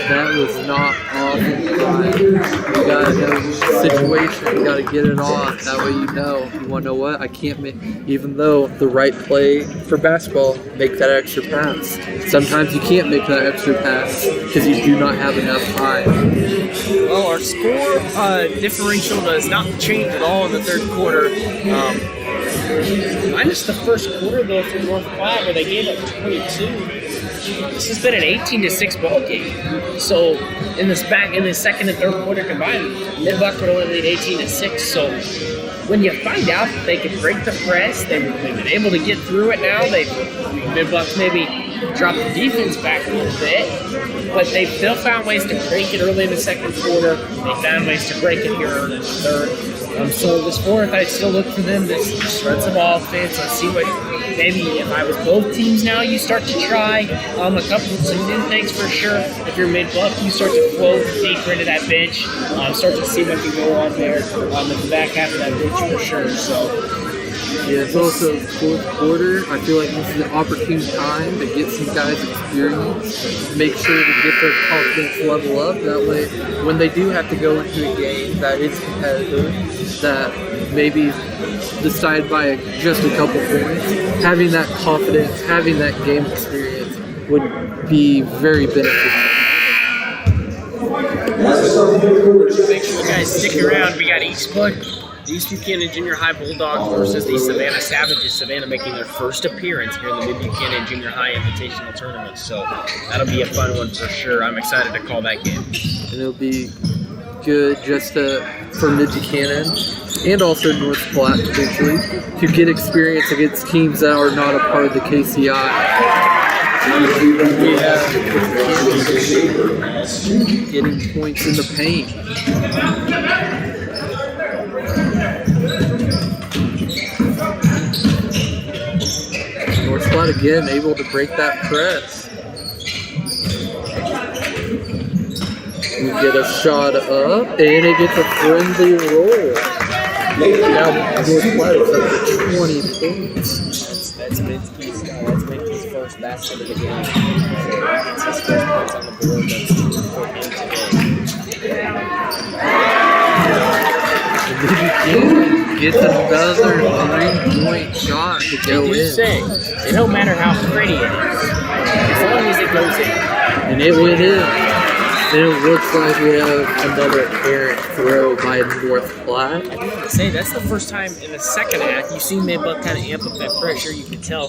That was not off in time. You gotta know the situation. You gotta get it off. That way you know. You wanna know what? I can't make, even though the right play for basketball, make that extra pass. Sometimes you can't make that extra pass because you do not have enough time. Well, our score differential does not change at all in the third quarter. Minus the first quarter though for North Platte where they gave up 22. This has been an 18-6 ball game. So in the second and third quarter combined, Mid-Buck would only lead 18-6. So when you find out that they can break the press, they've been able to get through it now. Mid-Buck's maybe dropped the defense back a little bit, but they still found ways to break it early in the second quarter. They found ways to break it here early in the third. So this fourth, I still look for them to run some offense. Let's see what maybe if I was both teams now, you start to try a couple of some new things for sure. If you're mid-buck, you start to float deeper into that bench, start to see what can go on there at the back half of that bench for sure. So. Yeah, it's also fourth quarter. I feel like this is an opportune time to get some guys experience, make sure to get their confidence level up. That way, when they do have to go into a game that is competitive, that maybe decided by just a couple points, having that confidence, having that game experience would be very beneficial. Make sure you guys stick around. We got the East Buchanan Junior High Bulldogs versus the Savannah Savages. Savannah making their first appearance here in the Mid-Buchanan Junior High Invitational Tournament. So that'll be a fun one for sure. I'm excited to call that game. And it'll be good just for Mid-Buchanan and also North Platte potentially to get experience against teams that are not a part of the KCI. Getting points in the paint. North Platte again able to break that press. We get a shot up and it gets a friendly roll. Now North Platte is up to 20 points. That's Minsky's first basket of the game. It's his first points on the board. That's for him today. Gets another 3-point shot to go in. Say, it don't matter how pretty it is, as long as it goes in. And it went in. And it looks like we have another errant throw by North Platte. I do want to say, that's the first time in the second half you've seen Mid-Buck kind of amp up that pressure. You can tell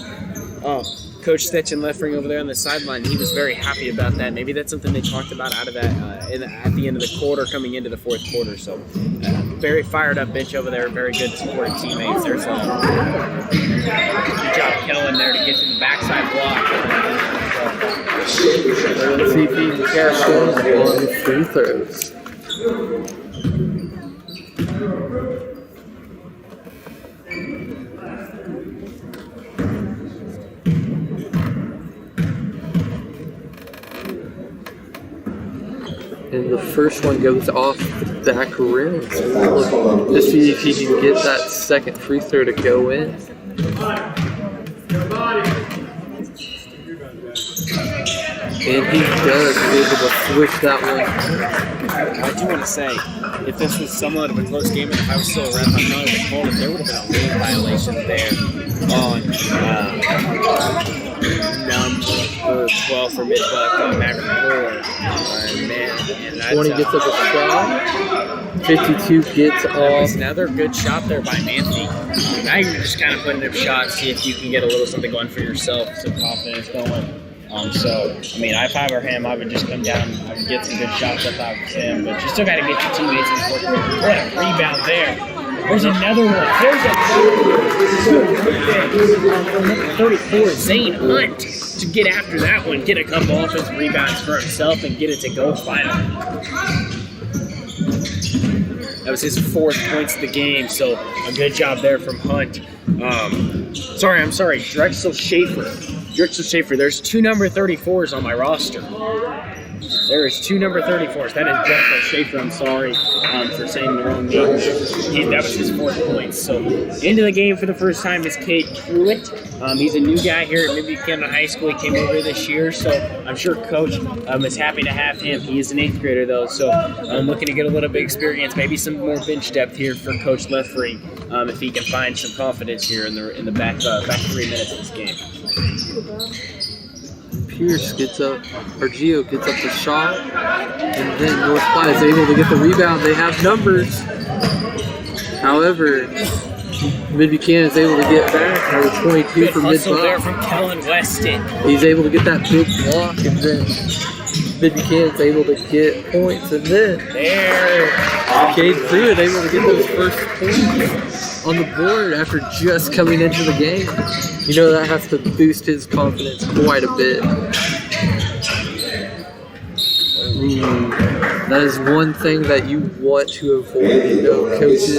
Coach Stetchen Leffering over there on the sideline, he was very happy about that. Maybe that's something they talked about out of that at the end of the quarter, coming into the fourth quarter. So very fired up bench over there, very good supporting teammates. There's a good job Kellen there to get to the backside block. Let's see if he can catch on the free throws. And the first one goes off the back rim. To see if he can get that second free throw to go in. And he does, he's able to switch that one. I do want to say, if this was somewhat of a close game, and if I was still around, I probably would have called it. There would have been a lane violation there on number 12 for Mid-Buck, Maverick Moore. And 20 gets up a shot. 52 gets off. Another good shot there by Manthey. Now you're just kind of putting up shots, see if you can get a little something going for yourself, some confidence going. So, I mean, if I were him, I would just come down, I would get some good shots if I was him, but you still got to get your teammates in the court. What a rebound there. There's another one. There's number 34, Zane Hunt, to get after that one, get a couple offensive rebounds for himself and get it to go finally. That was his fourth points of the game, so a good job there from Hunt. I'm sorry, Drexel Schaefer. There's two number 34s on my roster. There is two number 34s. That is Drexel Schaefer. I'm sorry for saying the wrong name. That was his fourth point. So into the game for the first time is Cade Pruitt. He's a new guy here at Mid-Buchanan High School. He came over this year, so I'm sure Coach is happy to have him. He is an 8th grader though, so I'm looking to get a little bit of experience, maybe some more bench depth here for Coach Leffering, if he can find some confidence here in the back 3 minutes of this game. Pierce gets up, or Gio gets up the shot, and then North Platte is able to get the rebound. They have numbers. However, Mid-Buchanan is able to get back. Number 22 for Mid-Buck. There from Kellen Weston. He's able to get that big block, and then Mid-Buchanan's able to get points, and then Cade Pruitt able to get those first points on the board after just coming into the game. You know that has to boost his confidence quite a bit. That is one thing that you want to avoid. You know, coaches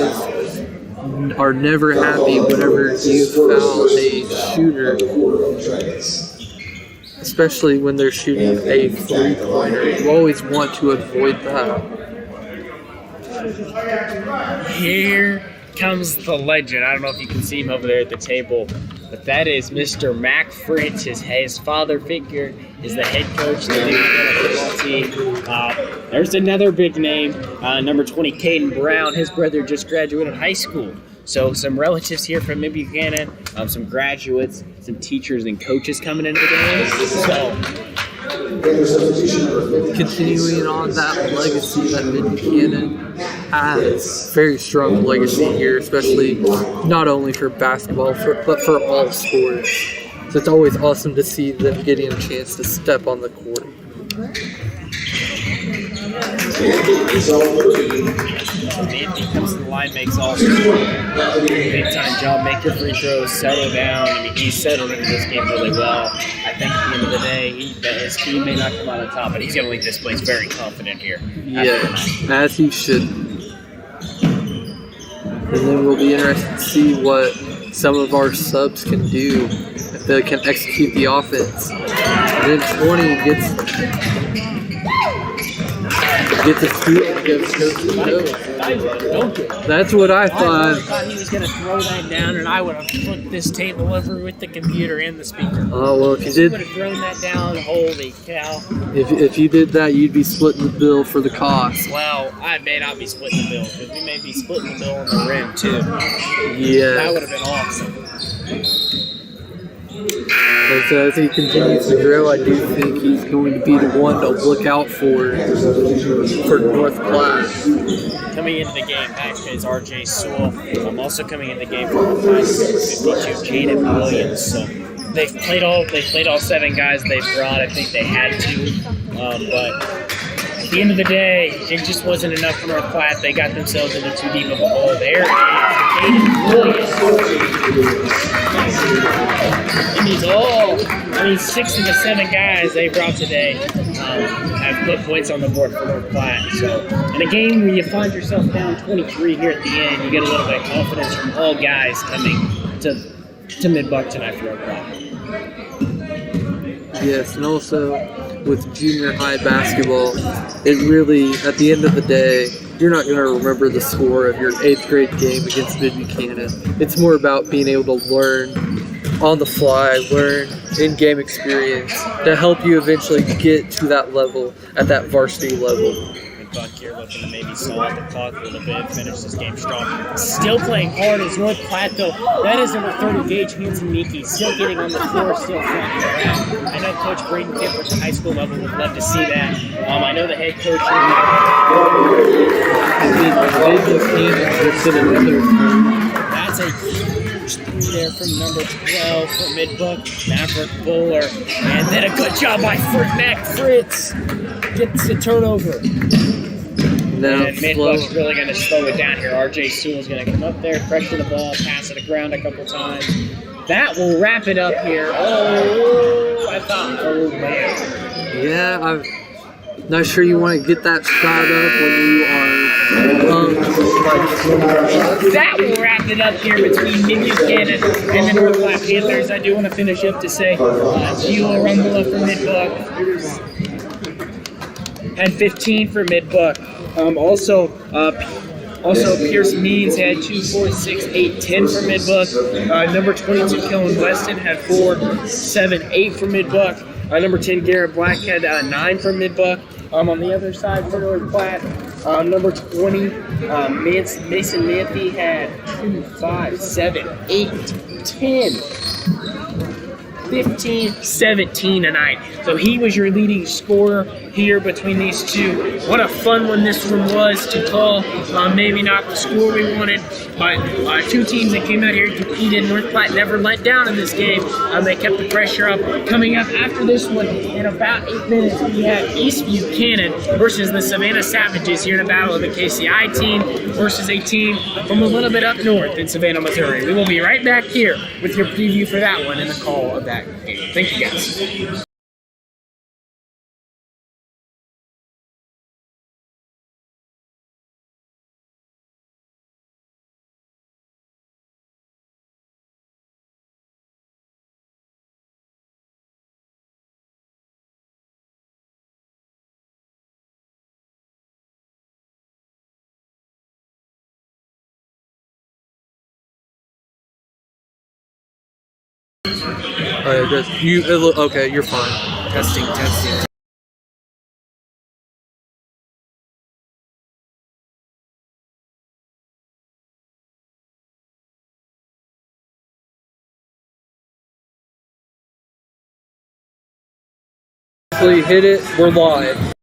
are never happy whenever you foul a shooter, especially when they're shooting a three-pointer. You always want to avoid that. Here comes the legend. I don't know if you can see him over there at the table, but that is Mr. Mac Fritz. His father figure is the head coach of the Mid-Buchanan football team. There's another big name, number 20, Caden Brown. His brother just graduated high school. So some relatives here from Mid-Buchanan, some graduates, some teachers and coaches coming into the game. So continuing on that legacy that Mid-Buchanan has, very strong legacy here, especially not only for basketball, but for all sports. So it's always awesome to see them getting a chance to step on the court. Anthony comes to the line, makes all big time job, make your free throws, settle down. I mean, he settled into this game really well. I think at the end of the day, his team may not come out on top, but he's going to leave this place very confident here. Yeah, as he should. And then we'll be interested to see what some of our subs can do, if they can execute the offense. And then 20 gets a steal against Coach. That's what I thought. I thought he was going to throw that down, and I would have flipped this table over with the computer and the speaker. Oh, well, if you He did, would have thrown that down. Holy cow. if you did that, you'd be splitting the bill for the cost. Well, I may not be splitting the bill, because we may be splitting the bill on the rim, too. Yeah. That would have been awesome. And so as he continues to grow, I do think he's going to be the one to look out for North Platte. Coming into the game, actually, is R.J. Sewell. Also coming in the game for the class number 52, Jaden Williams. So they've played all 7 guys they brought. I think they had to, but at the end of the day, it just wasn't enough for North Platte. They got themselves into too deep of a hole. There is Jaden Williams. It needs 6 of the 7 guys they brought today have put points on the board for North Platte. So in a game where you find yourself down 23 here at the end, you get a little bit of confidence from all guys coming to Mid-Buck tonight for North Platte. Yes, and also with junior high basketball, it really, at the end of the day, you're not going to remember the score of your 8th grade game against Mid-Buchanan. It's more about being able to learn on the fly, learn in-game experience to help you eventually get to that level, at that varsity level. Mid-Buck here looking to maybe slow out the clock a little bit, finish this game strong. Still playing hard as North Platte, though. That is number 30, Gage Hansen-Miki, still getting on the floor, still flying around. I know Coach Braden Kipper at the high school level would love to see that. I know the head coach. That's a huge three there from number 12 for Mid-Buck, Maverick Buller. And then a good job by Mac Fritz. Gets the turnover. And Mid-Buck's really going to slow it down here. R.J. Sewell's going to come up there, pressure the ball, pass it around a couple times. That will wrap it up here. Oh, man. Yeah, I'm not sure you want to get that shot up when you are that will wrap it up here between Mid-Buchanan and the North Platte Panthers. I do want to finish up to say Gio Rumble for Mid-Buck and 15 for Mid-Buck. Also, Pierce Means had 2, 4, 6, 8, 10 for Mid-Buck. Number 22, Kellen Weston had 4, 7, 8 for Mid-Buck. Number 10, Garrett Black had 9 for Mid-Buck. On the other side for North Platte, number 20, Mason Manthe had 2, 5, 7, 8, 10, 15, 17 tonight. So he was your leading scorer. here between these two. What a fun one this one was to call. Maybe not the score we wanted, but two teams that came out here and competed. North Platte never let down in this game. They kept the pressure up. Coming up after this one, in about 8 minutes, we have East Buchanan versus the Savannah Savages here in a battle of the KCI team versus a team from a little bit up north in Savannah, Missouri. We will be right back here with your preview for that one and the call of that game. Thank you, guys. Alright, okay, you're fine. Testing. Hit it, we're live.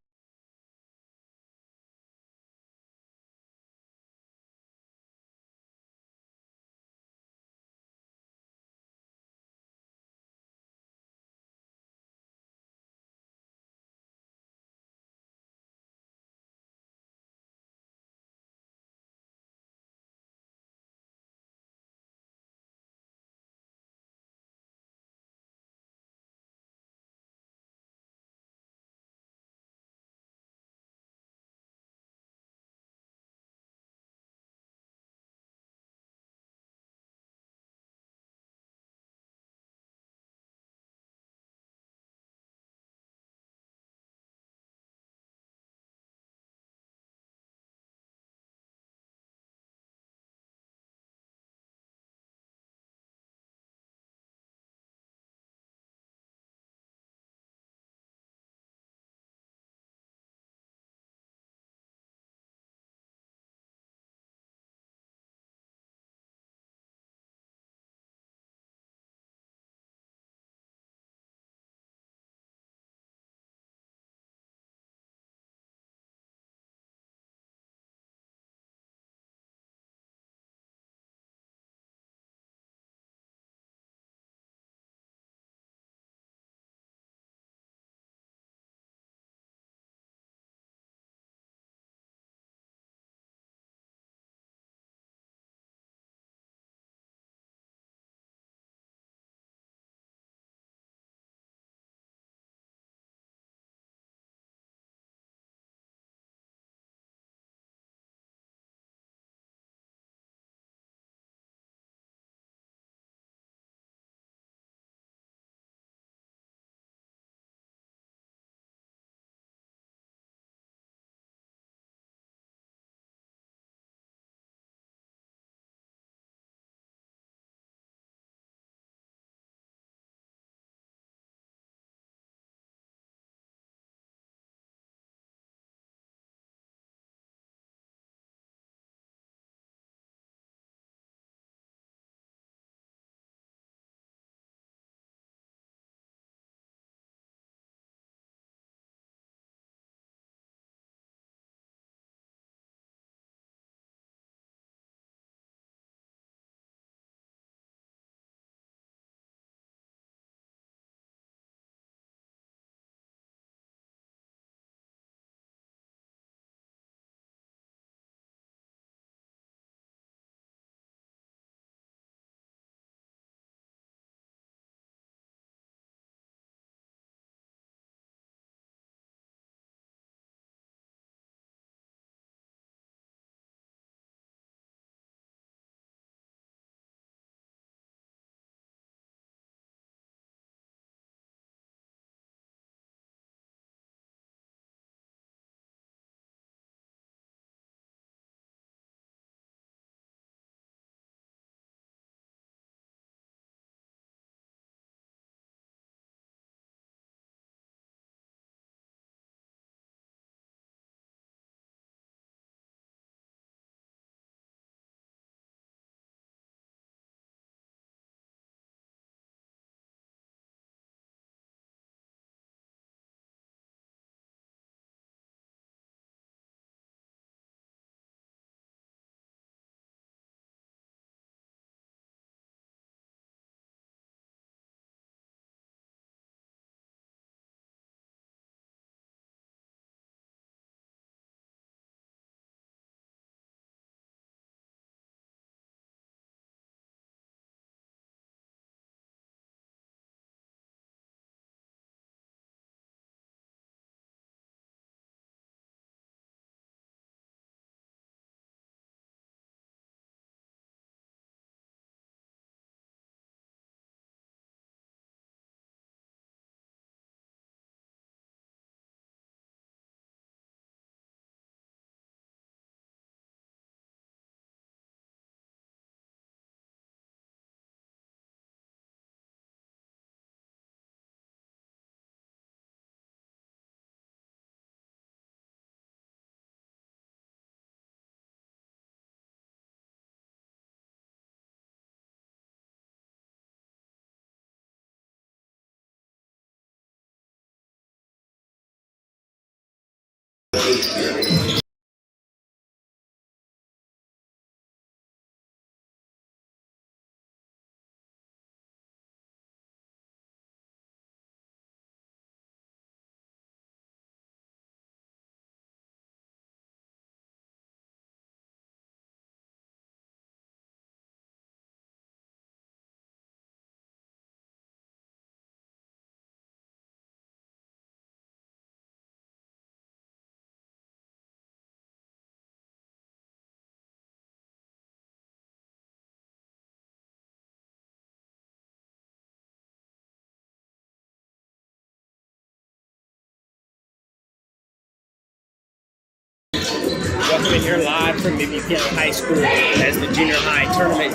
Welcome in here live from Mid-Buchanan High School as the junior high tournament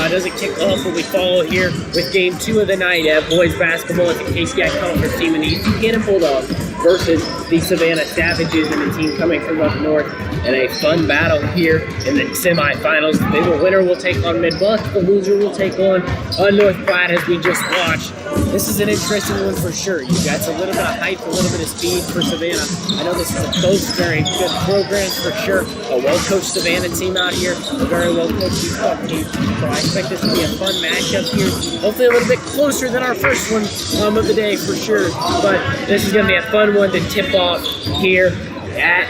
doesn't kick off, but we follow here with game 2 of the night at boys basketball at the KCI Conference team and the East Buchanan Bulldogs versus the Savannah Savages and the team coming from up north. And a fun battle here in the semifinals. The winner will take on Mid-Buck, the loser will take on North Platte as we just watched. This is an interesting one for sure. You got a little bit of height, a little bit of speed for Savannah. I know this is a close, very good program for sure. A well-coached Savannah team out here, a very well-coached East-Buck team. So I expect this to be a fun matchup here. Hopefully a little bit closer than our first one of the day for sure. But this is going to be a fun one to tip off here at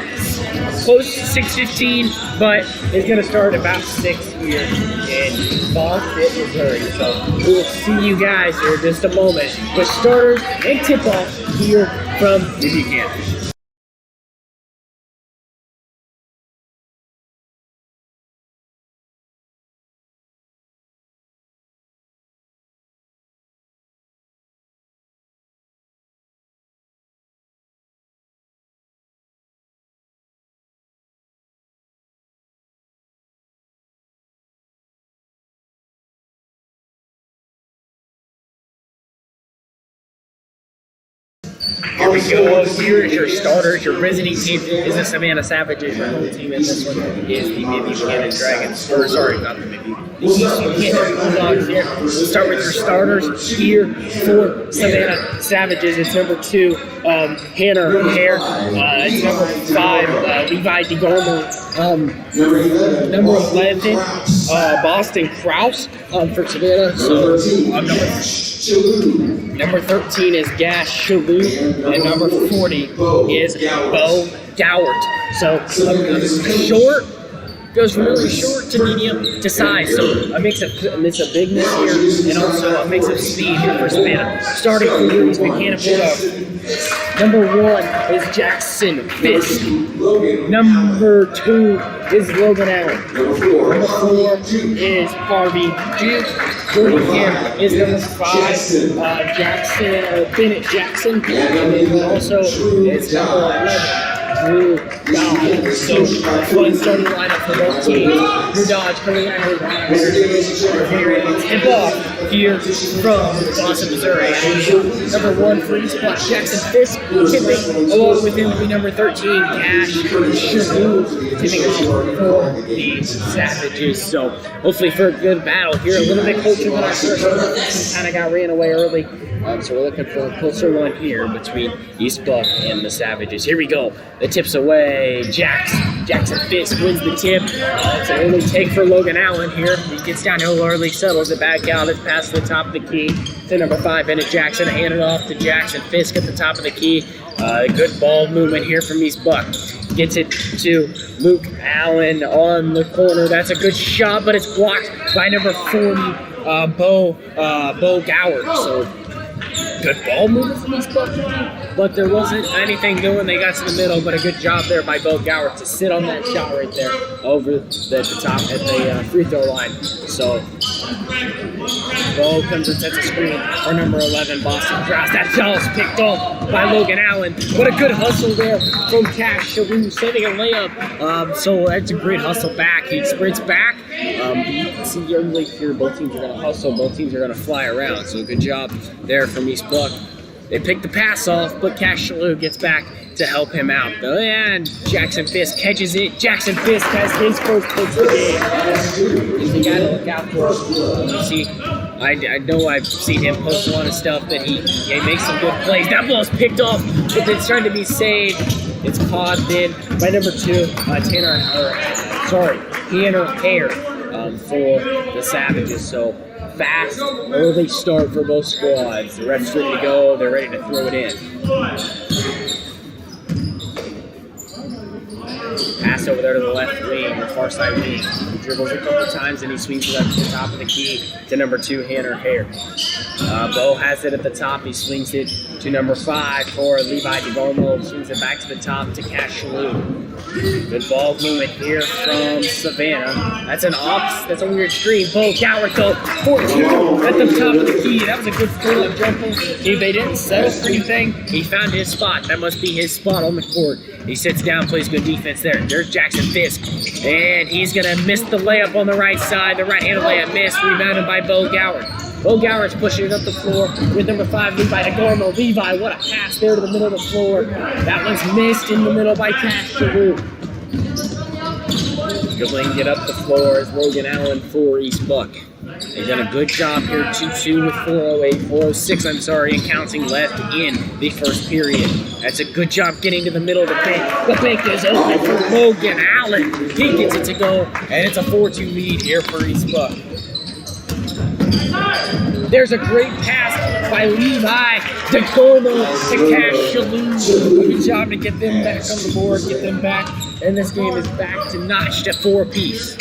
close to 6:15, but it's going to start about 6 here in Boston, Missouri. So we will see you guys here in just a moment with starters and tip-off here from Mid-Buchanan. Here we go. Here is your starters. Your visiting team is the Savannah Savages. Your home team in this one is the Mid-Buchanan Dragons. Or sorry, not the Mid-Buchanan. The East Buchanan Bulldogs here. We'll start with your starters here for Savannah Savages. It's number 2, Hannah Hare. It's number 5, Levi DeGarmo. Number 11, Boston Kraus for Savannah. So number 13 is Gas Shalou, and number 40 is Bo Gowert. So short, goes from really short to medium to size. So a mix of bigness here and also a mix of speed here for Savannah. Starting from the East Buchanan Bulldogs. Number 1 is Jackson Fisk. Number 2 is Logan Allen. Number 4 is Harvey Duke. Joining him is number 5, Bennett Jackson. And then also is number 11. Drew Dodge. So, fun starting lineup for both teams. Drew Dodge coming out of the tip off here from Boston, Missouri. Number 1 for East Block, Jackson Fisk, tipping along with him will be number 13, Cash Shalou, tipping for the Savages. So, hopefully for a good battle here, a little bit closer than our first one. Kind of got ran away early. So we're looking for a closer one here between East Buck and the Savages. Here we go. The tip's away. Jackson Fisk wins the tip. It's an early take for Logan Allen here. He gets downhill early, settles it back out. It's past the top of the key to number 5, Bennett Jackson. Hand it off to Jackson Fisk at the top of the key. Good ball movement here from East Buck. Gets it to Luke Allen on the corner. That's a good shot, but it's blocked by number 40, Bo Gowert. So good ball movement from East Buck, but there wasn't anything doing. They got to the middle, but a good job there by Bo Gowert to sit on that shot right there over the top at the free throw line. So Bo comes and sets a screen for number 11, Boston Kraus. That shot was picked off by Logan Allen. What a good hustle there from Cash Shalou, setting a layup. So that's a great hustle back. He sprints back. You can see early here, both teams are going to hustle. Both teams are going to fly around. So good job there from East Buck. They pick the pass off, but Cash Shalou gets back to help him out. And Jackson Fisk catches it. Jackson Fisk has his first touch of the game. He's the guy to look out for. You see, I know I've seen him post a lot of stuff that he makes some good plays. That ball's picked off, but it's trying to be saved It's caught then by number 2, Hannah Hare for the Savages. So fast, early start for both squads. The ref's ready to go. They're ready to throw it in. Pass over there to the left wing, the far side wing. He dribbles a couple times and he swings it up to the top of the key to number 2, Hannah Hare. Bo has it at the top. He swings it to number 5 for Levi DeGarmo. Swings it back to the top to Cash Shalou. Good ball movement here from Savannah. That's a weird screen. Bo Coward though, 4-2 at the top of the key. That was a good throw-up jumper. If they didn't settle for anything, he found his spot. That must be his spot on the court. He sits down, plays good defense there. There's Jackson Fisk, and he's gonna miss the layup on the right side. The right-handed layup missed, rebounded by Bo Goward. Bo Goward's pushing it up the floor with number 5, Levi DeGarmo. Levi, what a pass there to the middle of the floor. That one's missed in the middle by Cash Shalou. Dribbling it up the floor is Logan Allen for East Buck. They've done a good job here, 2-2 with 406, and counting left in the first period. That's a good job getting to the middle of the bank. The bank is open for Logan Allen. He gets it to go, and it's a 4-2 lead here for East Buck. There's a great pass by Levi DeGarmo to Cash Shalou. Good job to get them back on the board, get them back, and this game is back to notched at 4 apiece.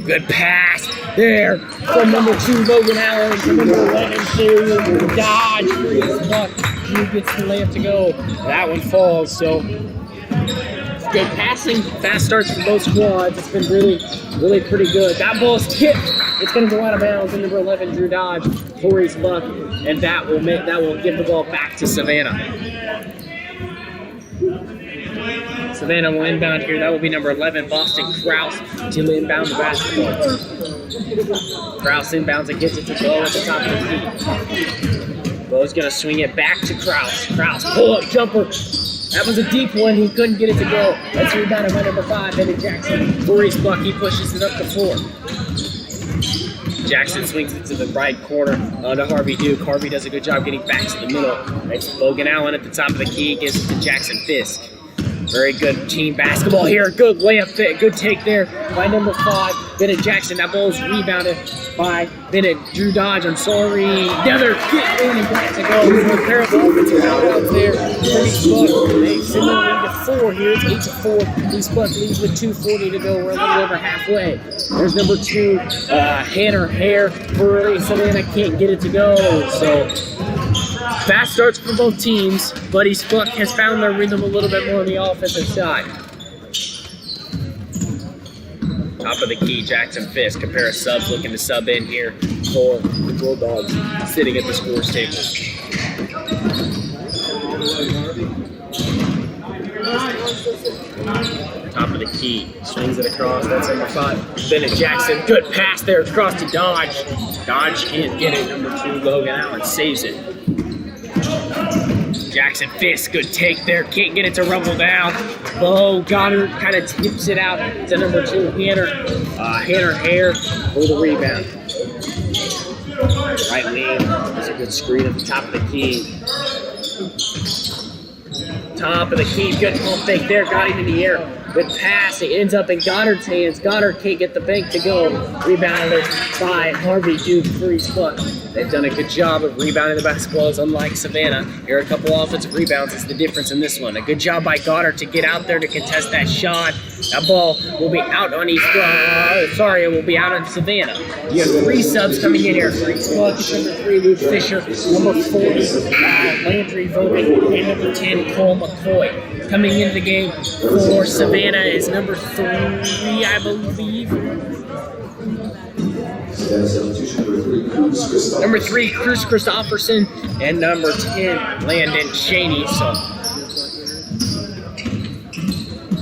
Good pass there from number 2, Logan Allen, to number 11, to Dodge for East Buck. He gets the layup to go. That one falls, so good passing, fast starts from both squads. It's been really pretty good. That ball's tipped. It's going to go out of bounds. And number 11, Drew Dodge for East Buck, and that will give the ball back to Savannah. Savannah will inbound here. That will be number 11, Boston Krause, to inbound the basketball. Krause inbounds and gets it to Bo at the top of the key. Bo's going to swing it back to Krause. Krause, pull-up jumper. That was a deep one. He couldn't get it to go. That's rebounded by number 5, Bennett Jackson. For East Buck, he pushes it up the floor. Jackson swings it to the right corner to Harvey Duke. Harvey does a good job getting back to the middle. It's Logan Allen at the top of the key. Gives it to Jackson Fisk. Very good team basketball here. Good layup fit. Good take there by number 5, Bennett Jackson. That ball is rebounded by Bennett. Drew Dodge, I'm sorry. Another get in and back to go. So a pair of offensive out there for East Buck. They send the lead to 4 here. It's 8-4. East Buck leads with 2:40 to go. We're a little over halfway. There's number 2, Hannah Hare for Savannah. Can't get it to go. So fast starts for both teams, but East Buck has found their rhythm a little bit more on the offensive side. Top of the key, Jackson Fisk. A pair of subs looking to sub in here for the Bulldogs sitting at the scores table. Top of the key, swings it across. That's number 5, Bennett Jackson. Good pass there across to Dodge. Dodge can't get it. Number 2, Logan Allen saves it. Jackson Fisk, good take there. Can't get it to rumble down. Bo Goddard kind of tips it out to number 2, Hannah Hare for the rebound. Right wing, there's a good screen at the top of the key. Top of the key, good pump fake there. Got him in the air. Good pass. It ends up in Goddard's hands. Goddard can't get the bank to go. Rebounded by Harvey Duke for East Buck. They've done a good job of rebounding the basketballs, unlike Savannah. Here are a couple offensive rebounds. It's the difference in this one. A good job by Goddard to get out there to contest that shot. That ball will be out on East Buck. It will be out on Savannah. You have 3 subs coming in here for East Buck. Number 3, Luke Fisher. Number 4, Landry Vogan. And number 10, Cole McCoy. Coming into the game for Savannah is number 3, I believe. Number 3, Cruz Christopherson, and number 10, Landon Cheney. So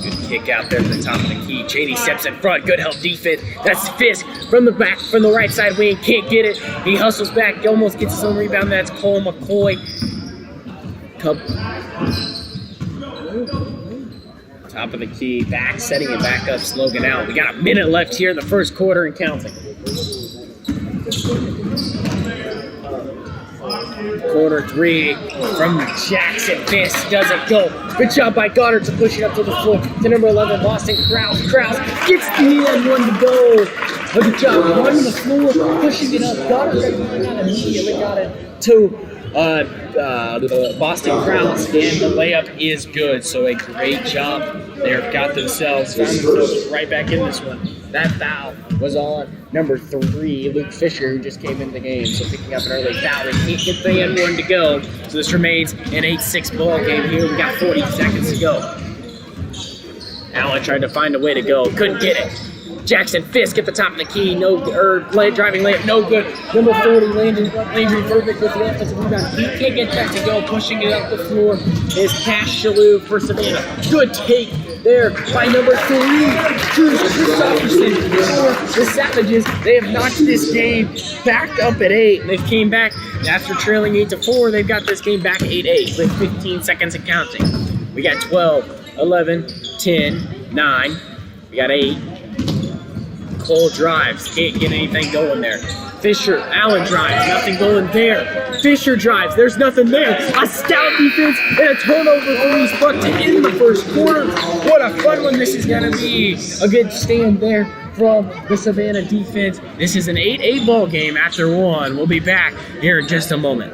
good kick out there at the top of the key. Cheney steps in front. Good help defense. That's Fisk from the back, from the right side wing. Can't get it. He hustles back. He almost gets his own rebound. That's Cole McCoy. Top of the key, back, setting it back up, Logan out. We got a minute left here in the first quarter and counting. Corner 3 from Jackson. Fisk doesn't go. Good job by Goddard to push it up to the floor. To number 11, Boston Krause. Krause gets the end one to go. A good job running the floor, pushing it up. Goddard immediately got it to Boston Krause, and the layup is good. So a great job. They've found themselves right back in this one. That foul was on number 3, Luke Fisher, who just came in the game. So picking up an early foul. They can't get the end one to go. So this remains an 8-6 ball game here. We got 40 seconds to go. Allen tried to find a way to go. Couldn't get it. Jackson Fisk at the top of the key, driving layup, no good. Number 40, Landry Verbick with the offensive rebound. He can't get that to go, pushing it up the floor is Cash Shalou for Savannah. Good take there by number 3, Cruz Christopherson for the Savages. They have notched this game back up at 8, and they came back after trailing 8-4. They've got this game back 8-8 with 15 seconds and counting. We got 12, 11, 10, 9. We got 8. Cole drives, can't get anything going there. Fisher, Allen drives, nothing going there. Fisher drives, there's nothing there. A stout defense and a turnover for East Buck to end the first quarter. What a fun one this is going to be. A good stand there from the Savannah defense. This is an 8-8 ball game after 1. We'll be back here in just a moment.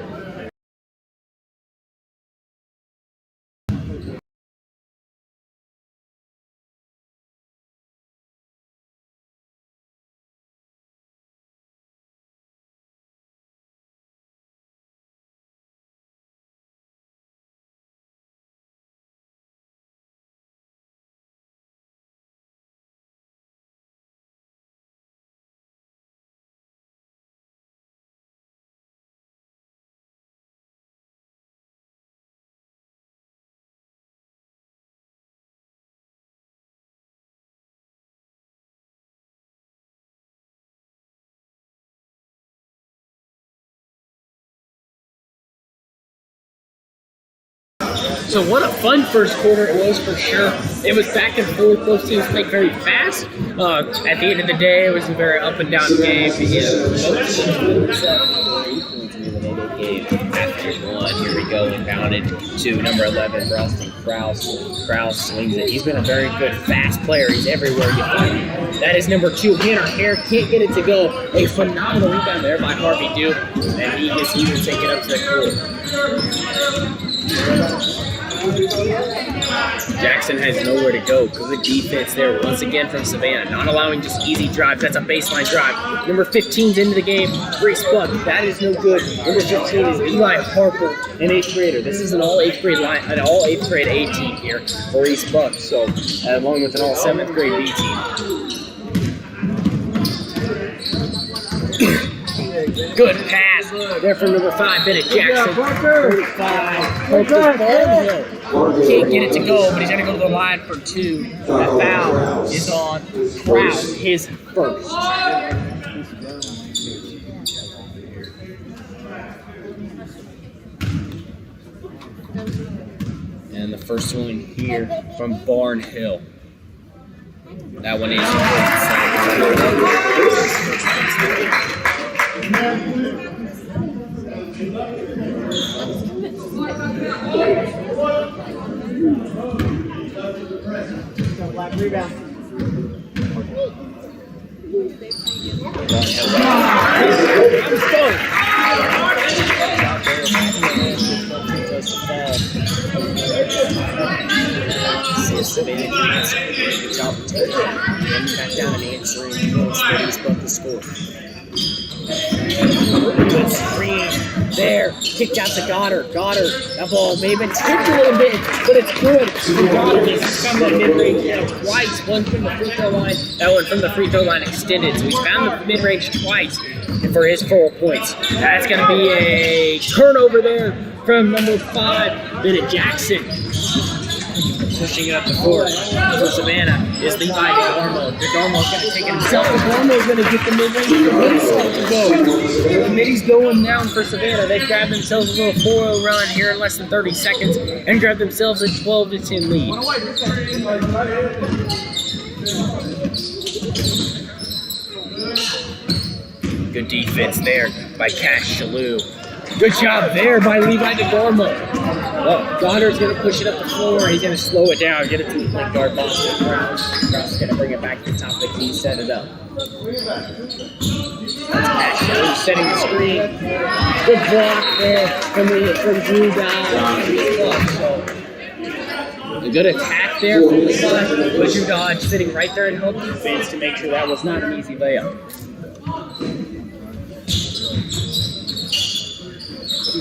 So what a fun first quarter it was for sure. It was back and forth. Both teams played very fast. At the end of the day, it was a very up and down game. Both teams after 1. Here we go, inbounded to number 11, Boston Krause. Krause swings it. He's been a very good fast player. He's everywhere you find him. That is number 2, Hannah Hare. Can't get it to go. A phenomenal rebound there by Harvey Duke, and he gets even taken up to the court. Jackson has nowhere to go. Good defense there once again from Savannah, not allowing just easy drives. That's a baseline drive. Number 15's into the game, Grace Buck. That is no good. Number 15 is Eli Harper, an 8th grader. This is an all 8th grade A team here for East Buck. So along with an all 7th grade B team. Good pass there from number 5, Bennett Jackson. 45. Can't get it to go, but he's going to go to the line for 2. That foul is on Krause, his first. And the first one here from Barnhill. That one is Black rebound. Good screen there, kicked out to Goddard. Goddard, that ball may have been tipped a little bit, but it's good. And Goddard has found that mid-range now twice. One from the free throw line, that one from the free throw line extended. So he's found the mid-range twice for his 4 points. That's going to be a turnover there from number 5, Bennett Jackson. Pushing it up the court for Savannah is Levi DeGarmo. DeGarmo's going to take it himself. DeGarmo's going to get the mid-range to go. The middies going down for Savannah. They've grabbed themselves a little 4-0 run here in less than 30 seconds and grabbed themselves a 12-10 lead. Good defense there by Cash Shalou. Good job there by Levi DeGormo. Oh, Goddard's going to push it up the floor. He's going to slow it down, get it to the point guard, Boston Krause. Krause is going to bring it back to the top of the key, set it up. That's Ashley setting the screen. Good block there from Drew down. A good attack there from Levi, but Drew Dodge sitting right there in help defense to make sure that was not an easy layup.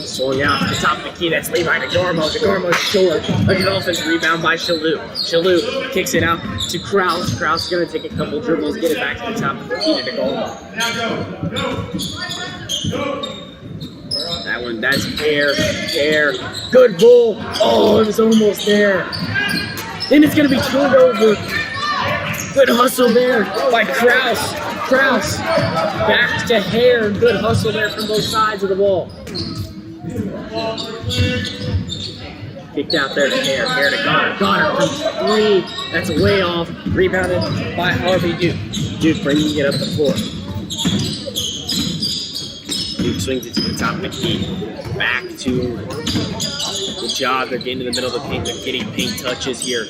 Swung out to the top of the key, that's Levi DeGormo. DeGormo's short. A good offensive rebound by Shalou. Shalou kicks it out to Krause. Krause is going to take a couple dribbles, get it back to the top of the key to DeGormo. That one, that's Hare. Good ball. Oh, it was almost there. Then it's going to be turned over. Good hustle there by Krause. Krause back to Hare. Good hustle there from both sides of the ball. Kicked out there to Hare. Hare to Goddard. Goddard from three. That's way off. Rebounded by Harvey Duke. Duke bringing it up the floor. Duke swings it to the top of the key. Back to good job. They're getting to the middle of the paint. They're getting paint touches here.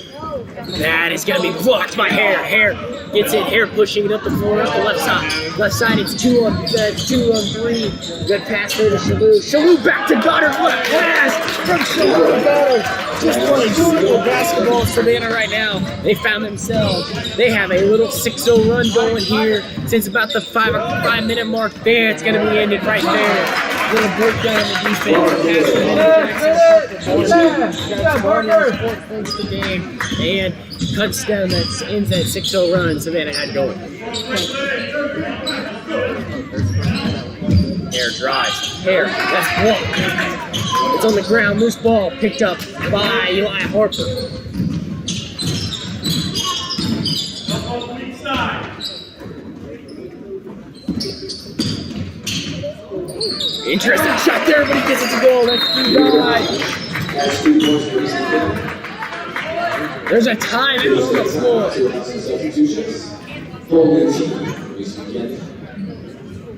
That is going to be blocked by Hare. Hare gets it. Hare pushing it up the floor up the left side. Left side, it's 2 on 3. Good pass there to Shalou. Shalou back to Goddard. What a pass from Shalou to Goddard. Just playing simple basketball. Savannah right now, they found themselves. They have a little 6-0 run going here since about the 5-minute mark there. It's going to be ended right there. Little breakdown of the defense. Points the game and cuts down that ends that 6-0 run Savannah had going. Hare drives. Hare, that's blocked. It's on the ground. Loose ball picked up by Eli Harper. Interesting shot there, but he gets it to go. That's Drew Dodge. There's a time on the floor.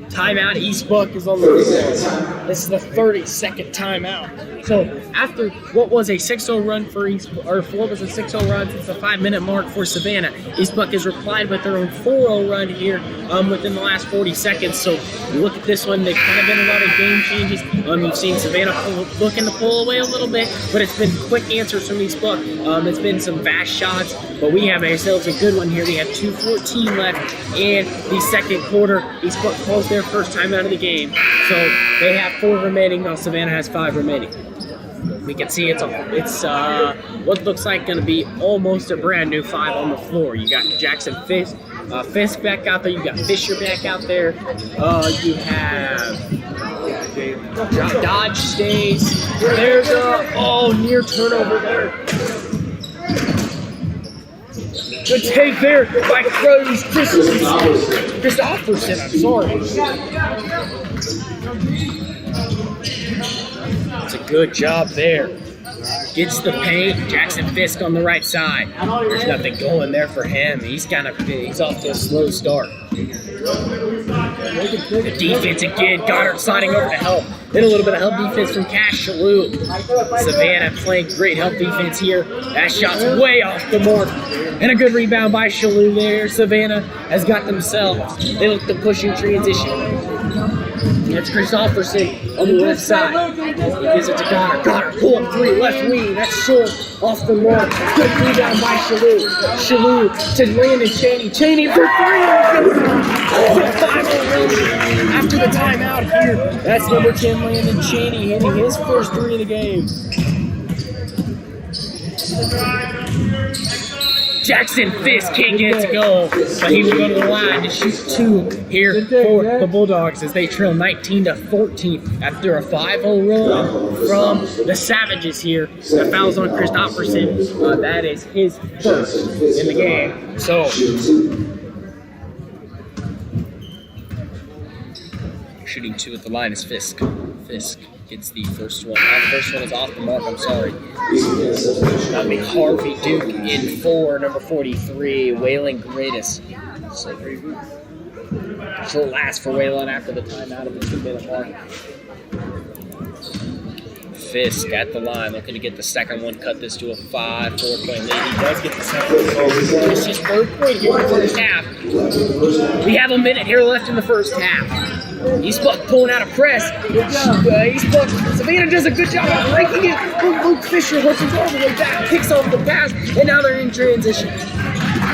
Timeout. East Buck is on the floor. This is the 32nd timeout. So after what was a 6-0 run for East, or what was a 6-0 run since the 5-minute mark for Savannah, East Buck has replied with their own 4-0 run here within the last 40 seconds. So you look at this one, they've kind of been a lot of game changes. You've seen Savannah looking to pull away a little bit, but it's been quick answers from East Buck. It's been some fast shots, but we have ourselves a good one here. We have 2:14 left in the second quarter. East Buck calls their first time out of the game. So they have 4 remaining, while Savannah has 5 remaining. We can see it's what looks like going to be almost a brand new 5 on the floor. You got Jackson Fisk back out there. You got Fisher back out there. You have Dodge stays. There's a near turnover there. Good take there by Christopherson. I'm sorry. It's a good job there. Gets the paint. Jackson Fisk on the right side. There's nothing going there for him. He's off to a slow start. The defense again. Goddard sliding over to help. Then a little bit of help defense from Cash Shalou. Savannah playing great help defense here. That shot's way off the mark. And a good rebound by Shalou there. Savannah has got themselves. They look to pushing transition. That's Christopherson on the left side. He gives it to Goddard. Goddard pull up 3, left wing. That's short, off the mark. Good rebound by Shalou. Shalou to Landon Chaney. Chaney for 3. After the timeout here, that's number 10 Landon Chaney hitting his first 3 of the game. Jackson Fisk can't get it to go, but he will go to the line to shoot 2 here for the Bulldogs as they trail 19-14 after a 5-0 run from the Savages here. The foul's on Christopherson. That is his first in the game. So shooting 2 at the line is Fisk. Fisk gets the first one. The first one is off the mark, I'm sorry. That'll be Harvey Duke in 4, number 43, Waylon Greatest. So short last for Waylon after the timeout of the 2-minute mark. Fisk at the line, looking to get the second one, cut this to a 4-point lead. He does get the second one. It's his third point here in the first half. We have a minute here left in the first half. East Buck pulling out a press. East Buck, Savannah does a good job of breaking it. Luke Fisher hustles all the way back, picks off the pass, and now they're in transition.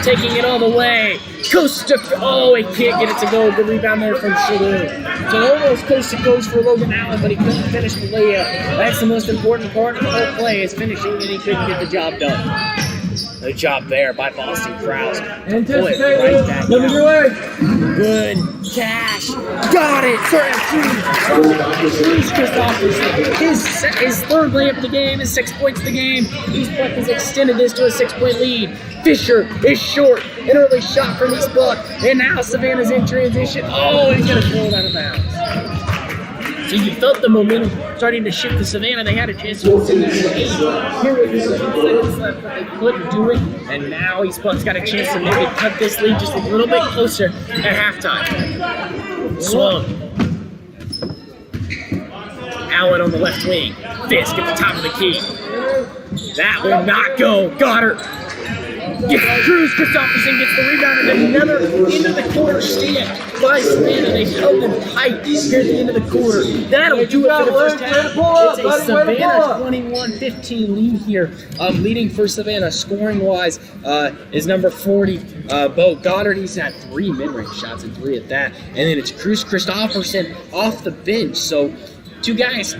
Taking it all the way. Coast to, oh, he can't get it to go. Good rebound there from Shadow. So almost coast to coast for Logan Allen, but he couldn't finish the layup. That's the most important part of the whole play, is finishing, and he couldn't get the job done. Good job there by Boston Krause. Pull it right back down. Good cash. Got it. Cruz Christopherson. His third layup of the game, his 6 points of the game. East Buck has extended this to a 6-point lead. Fisher is short. An early shot from East Buck. And now Savannah's in transition. Oh, he's going to throw it out of bounds. So you felt the momentum starting to shift to Savannah. They had a chance to extend that to 8. Here with 7 seconds left, but they couldn't do it. And now East Buck's got a chance to maybe cut this lead just a little bit closer at halftime. Swung. Allen on the left wing. Fisk at the top of the key. That will not go. Goddard. Cruz Christopherson gets the rebound, and then another into the quarter stand by Savannah. They held them tight here at the end of the quarter. That'll do it for the first half. It's a Savannah 21-15 lead here. Leading for Savannah scoring-wise is number 40, Bo Goddard. He's had 3 mid-range shots and 3 at that. And then it's Cruz Christopherson off the bench. So 2 guys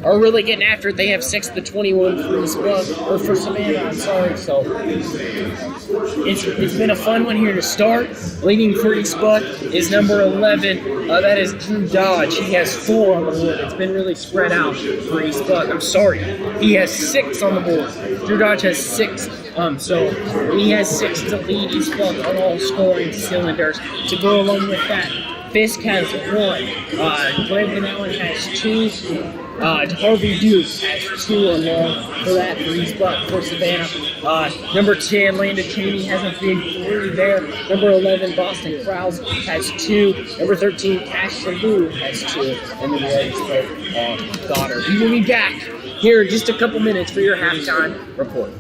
are really getting after it. They have 6 of the 21 for East Buck, or for Savannah, I'm sorry. So it's been a fun one here to start. Leading for East Buck is number 11. That is Drew Dodge. He has 4 on the board. It's been really spread out for East Buck. I'm sorry. He has 6 on the board. Drew Dodge has 6. So he has 6 to lead East Buck on all scoring cylinders. To go along with that, Fisk has 1. Logan Allen has 2. Harvey Duke has 2 or more for that for East Buck for Savannah. Number 10, Landon Cheney has a big 3 there. Number 11, Boston Krause has 2. Number 13, Cash Shalou has 2. And then we already spoke Goddard. We will be back here in just a couple minutes for your halftime report.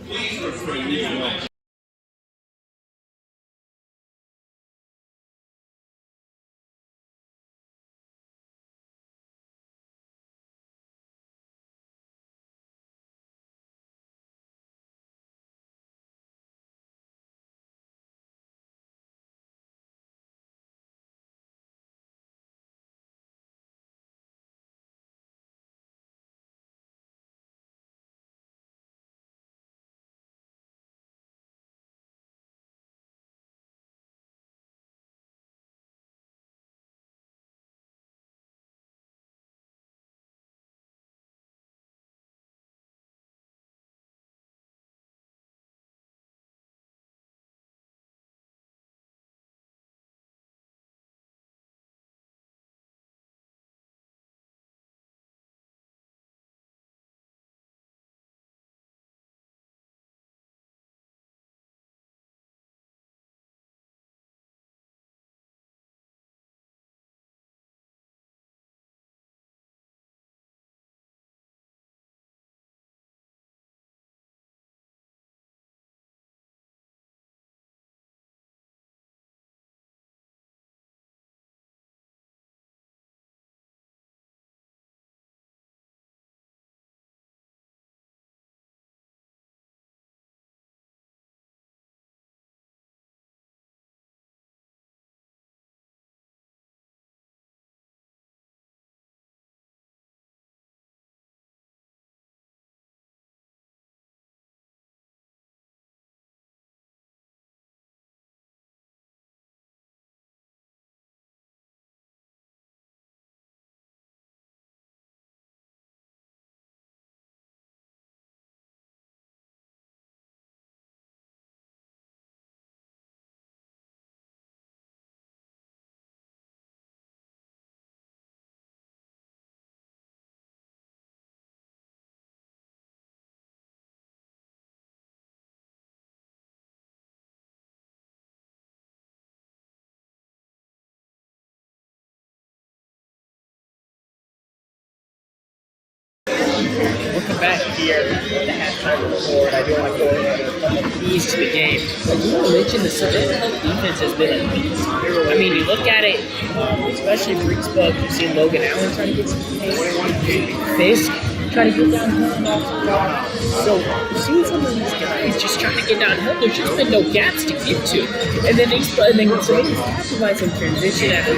back here at the halftime report, I do want to go over a couple of keys to the game. I do want to mention the Savannah Health defense has been elite. I mean, you look at it, especially for East Buck, you've seen Logan Allen trying to get some Fisk trying to get downhill. So you've seen some of these guys just trying to get downhill. There's just been no gaps to get to. And then Savannah's capitalized in transition after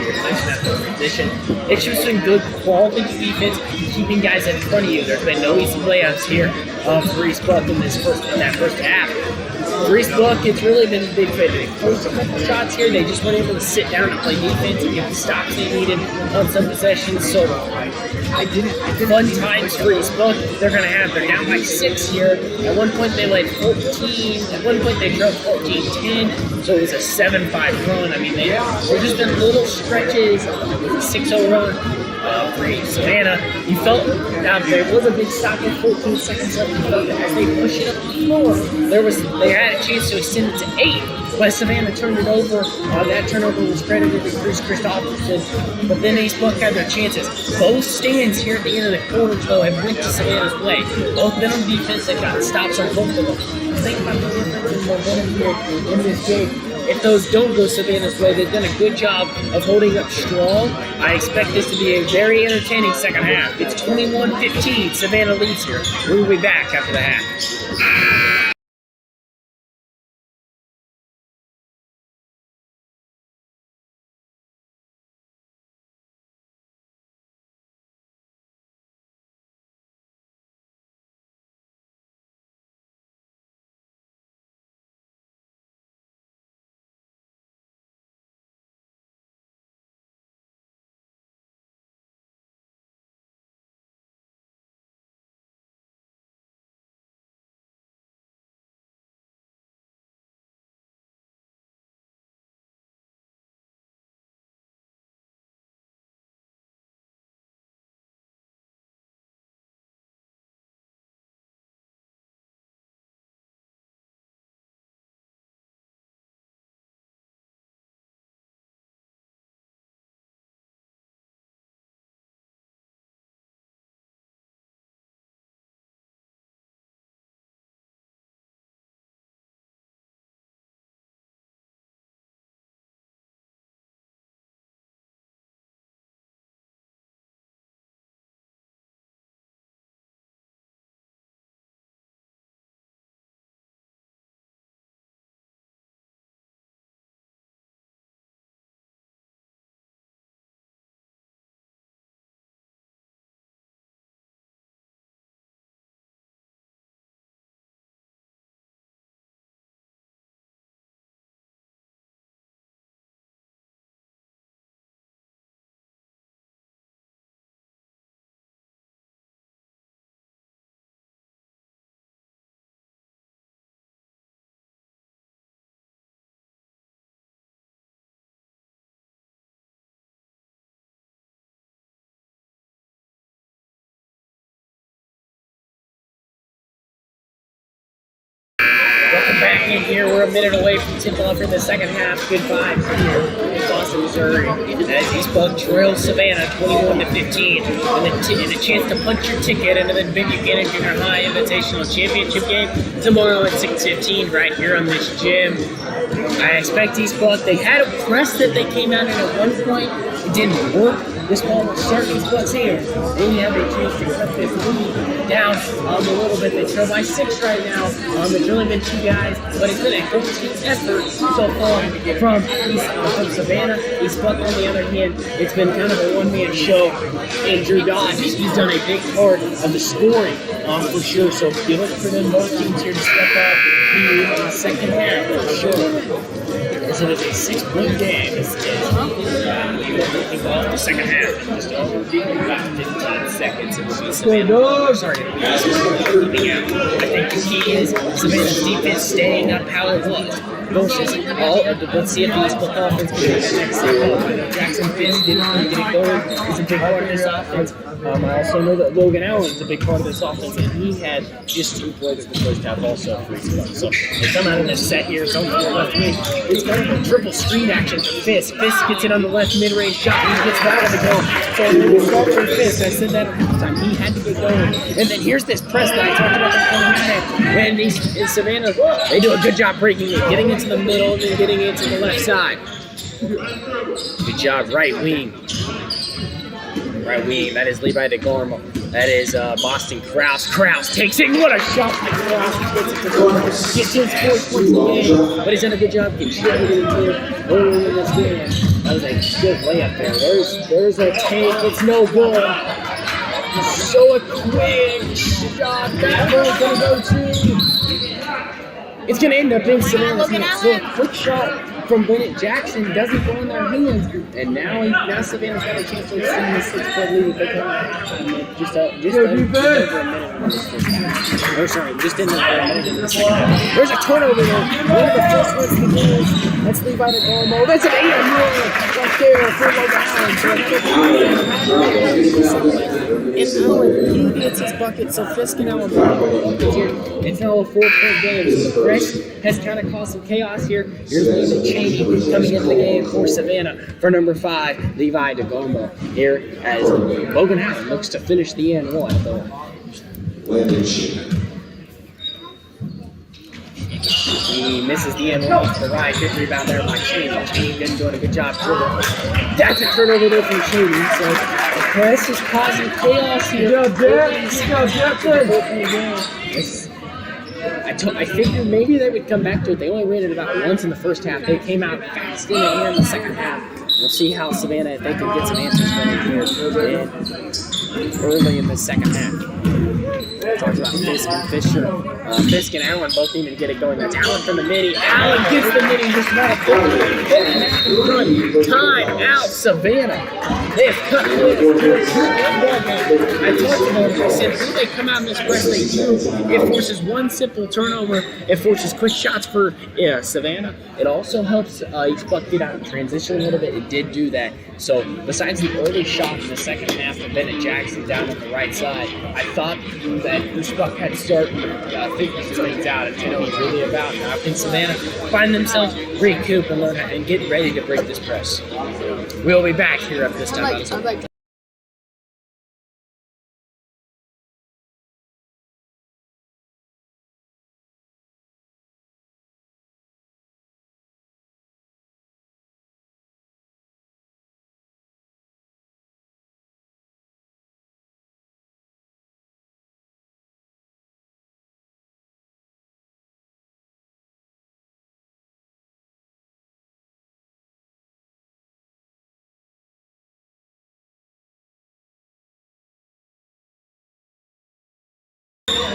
transition. It's just been good quality defense, keeping guys in front of you. There's been no easy layups here for East Buck in that first half. For East Buck, it's really been a big fit. They posed a couple shots here. They just weren't able to sit down and play defense and get the stops they needed on some possessions. So fun times for East Buck. They're down by 6 here. At one point they led 14. At one point they dropped 14-10. So it was a 7-5 run. I mean, there's just been little stretches. It was a 6-0 run. For Savannah, you felt there was a big stop with 14 seconds left. You felt that as they pushed it up the floor, they had a chance to extend it to 8. But Savannah turned it over. That turnover was credited to Chris Christopherson. But then East Buck had their chances. Both stands here at the end of the quarters, though, have went to Savannah's way. Both been on defense. They got stops on both of them. Think about the difference in momentum here in this game. If those don't go Savannah's way, they've done a good job of holding up strong. I expect this to be a very entertaining second half. It's 21-15. Savannah leads here. We'll be back after the half. Welcome back in here. We're a minute away from tip-off in the second half. Good vibes here in Boston, Missouri. As East Buck trails Savannah 21-15, and a chance to punch your ticket into the Mid-Buchanan Junior High Invitational Championship game tomorrow at 6:15 right here on this gym. I expect East Buck. They had a press that they came out in at one point. It didn't work. This ball will start East Buck's hands. Then you have a chance to cut this lead down a little bit. They trail by 6 right now. There's only been 2 guys, but it's been a whole team effort so far from Savannah. East Buck, on the other hand, it's been kind of a one-man show. And Drew Dodge, he's done a big part of the scoring for sure. So you look for them both teams here to step up here in the second half for sure. So it's a 6-point game. It's the second half. Just over 15 seconds. And sorry, keeping out. I think the key is Savannah's defense staying up how it was. Versus let's see if the East Buck offense can get that next step. Jackson Fisk didn't get it going. He's a big part of this offense. I also know that Logan Allen is a big part of this offense, and he had just 2 plays in the first half also for East Buck. So they come out in this set here. It's on the left wing. It's kind of a triple screen action for Fisk. Fisk gets it on the left mid-range mid-range shot. He gets that one to go. So it starts from Fisk. I said that last time. He had to get going. And then here's this press that I talked about and in Savannah, they do a good job breaking it, getting it to the middle and then getting it to the left side. Good job, right wing. Right wing. That is Levi DeGormo. That is Boston Kraus. Kraus takes it. What a shot by Kraus. Gets his 4 points a game. But he's done a good job contributing to it early in this game. That was a good layup there. There's a take. It's no good. So a quick shot. That ball's going to go to. It's going to end up in Savannah's hands. So a quick shot from Bennett Jackson doesn't go in their hands, and now Savannah's got a chance to extend the 6-point lead. They come just over a minute. Just in the minute in the second half. There's a turnover there. One of the first ones to lose. That's Levi DeGormo. That's an 8-0 right there for and Allen, he gets his bucket, so Fisk and Allen buckets here. It's now a 4-point game, so the press has kind of caused some chaos here. Here's Landon Cheney coming into the game for Savannah for number 5, Levi DeGormo. Here as Logan Allen looks to finish the end one. Landon Cheney. He misses the end one to the right. Good rebound there by Cheney. Cheney didn't do a good job dribbling. That's a turnover there from Cheney. So the press is causing chaos here. I figured maybe they would come back to it. They only ran it about once in the first half. They came out fast in the second half. We'll see how Savannah, if they can get some answers going here early in the second half. Talked about Fisk and Fisher. Fisk and Allen both need to get it going. That's Allen from the midi. Allen gets the midi just right up there. Time out, Savannah. They have cut this. I talked about it. I said, when they come out in this press, they do. It forces one simple turnover. It forces quick shots for Savannah. It also helps each buck get out and transition a little bit. It did do that. So besides the early shot in the second half of Bennett Jackson down on the right side, I thought that each buck had to start figuring some things out and know what it's really about. Now can Savannah find themselves recoup and learn how and get ready to break this press. We'll be back here at this time.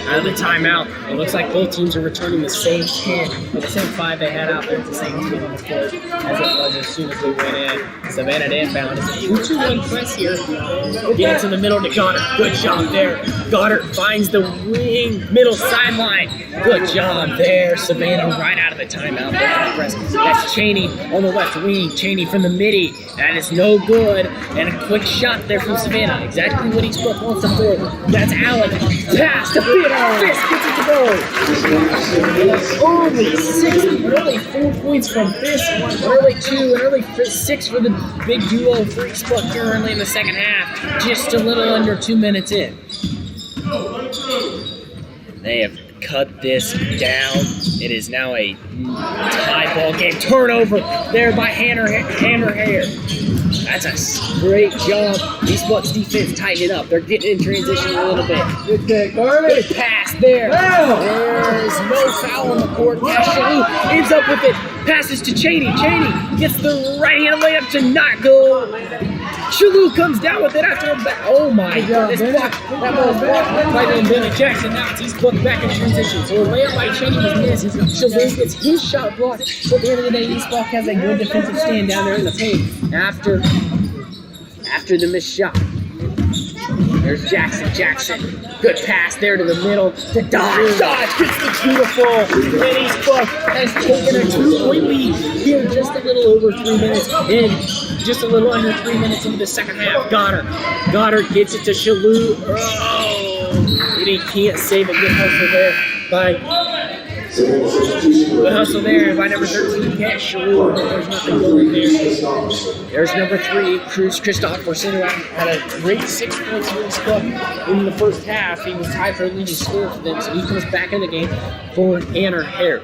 Out of the timeout, it looks like both teams are returning the same 10, or the same 5 they had out there. It's the same team on the court as it was as soon as we went in. Savannah inbound. It's a 2-2-1 press here. Get it to the middle to Goddard. Good job there. Goddard finds the wing, middle sideline. Good job there. Savannah right out of the timeout. That's Cheney on the left wing. Cheney from the midi. That is no good. And a quick shot there from Savannah. Exactly what each book wants to throw. That's Allen. Pass to Fisk. Fisk gets it to go. Early 4 points from Fisk. Early 2 and early 6 for the big duo for each book here early in the second half. Just a little under 2 minutes in. They have cut this down. It is now a tie ball game. Turnover there by Hanner Hare. That's a great job. These Bucks defense tighten it up. They're getting in transition a little bit. Good pass there. There's no foul on the court. Cashel ends up with it. Passes to Cheney. Cheney gets the right-hand layup to not go. Shalou comes down with it after a back. Oh my God. That ball's blocked by Bennett Jackson. Now it's East Buck back in transition. So a layup by Cheney was missed. Shalou gets his shot blocked. So at the end of the day, East Buck has a good defensive stand down there in the paint after the missed shot. There's Jackson. Good pass there to the middle to Dodge. Dodge gets the beautiful. And East Buck has taken a 2-point lead here just a little over 3 minutes in. Just a little under 3 minutes into the second half. Goddard gets it to Shalou. Oh, and he can't save a good hustle there by Good hustle there by number 13, Cash. There's nothing going there. There's number 3, Cruz Christopherson, who had a great 6 points for his club in the first half. He was tied for a leading scorer for them, so he comes back in the game for Anner Hare.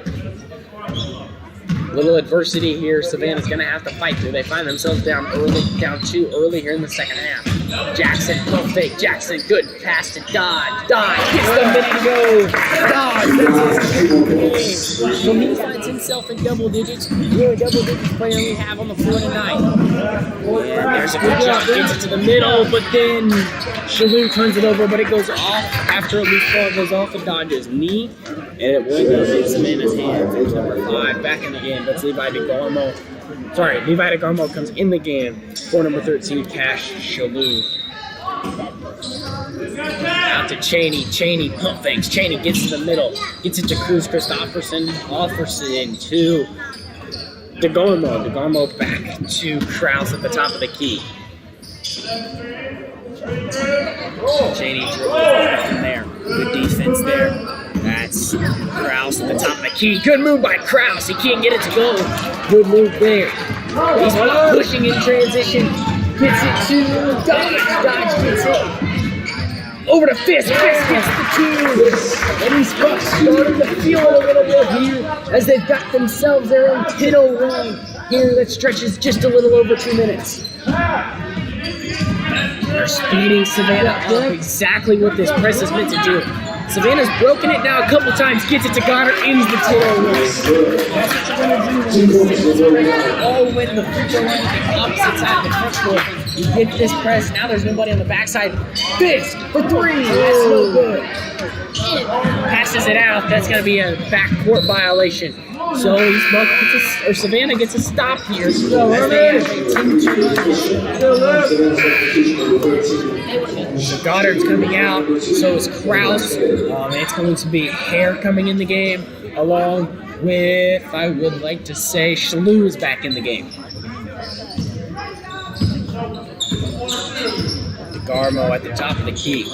Little adversity here. Savannah's going to have to fight through. They find themselves down 2 early here in the second half. Jackson, pump fake. Jackson, good pass to Dodge. Dodge gets the minute to go. Dodge, that's his game. So he finds himself in double digits. We're a double digits player we have on the floor tonight. And there's a good shot. Gets it to the middle, but then Shalou turns it over, but it goes off after a loose ball. It goes off of Dodge's knee, and it winds up in Savannah's hands. It's number 5 back in the game. That's Levi DeGarmo. Sorry, Levi DeGarmo comes in the game for number 13, Cash Shalou. Out to Cheney. Cheney pump fakes. Cheney gets to the middle. Gets it to Cruz Christopherson. Offerson to DeGarmo. DeGarmo back to Krause at the top of the key. Cheney dribbles in there. Good defense there. That's Krause at the top of the key. Good move by Krause. He can't get it to go. Good move there. He's pushing in transition. Gets it to Dodge. Dodge gets it. Over to Fisk. Fisk gets the 2. And he's starting to feel it a little bit here as they've got themselves their own 10-0 run here that stretches just a little over 2 minutes. They're speeding Savannah up, exactly what this press is meant to do. Savannah's broken it down a couple times, gets it to Goddard, ends the 10-0 run. That's what you're going to do. All the way to the free throw line, the opposite side of the front court. You get this press, now there's nobody on the backside. Fisk for 3, that's no good. Passes it out, that's going to be a backcourt violation. So Savannah gets a stop here. As they have a 10-2 run. So Goddard's coming out, so is Krause. It's going to be Hare coming in the game, along with, I would like to say, Shalou is back in the game. DeGarmo at the top of the key.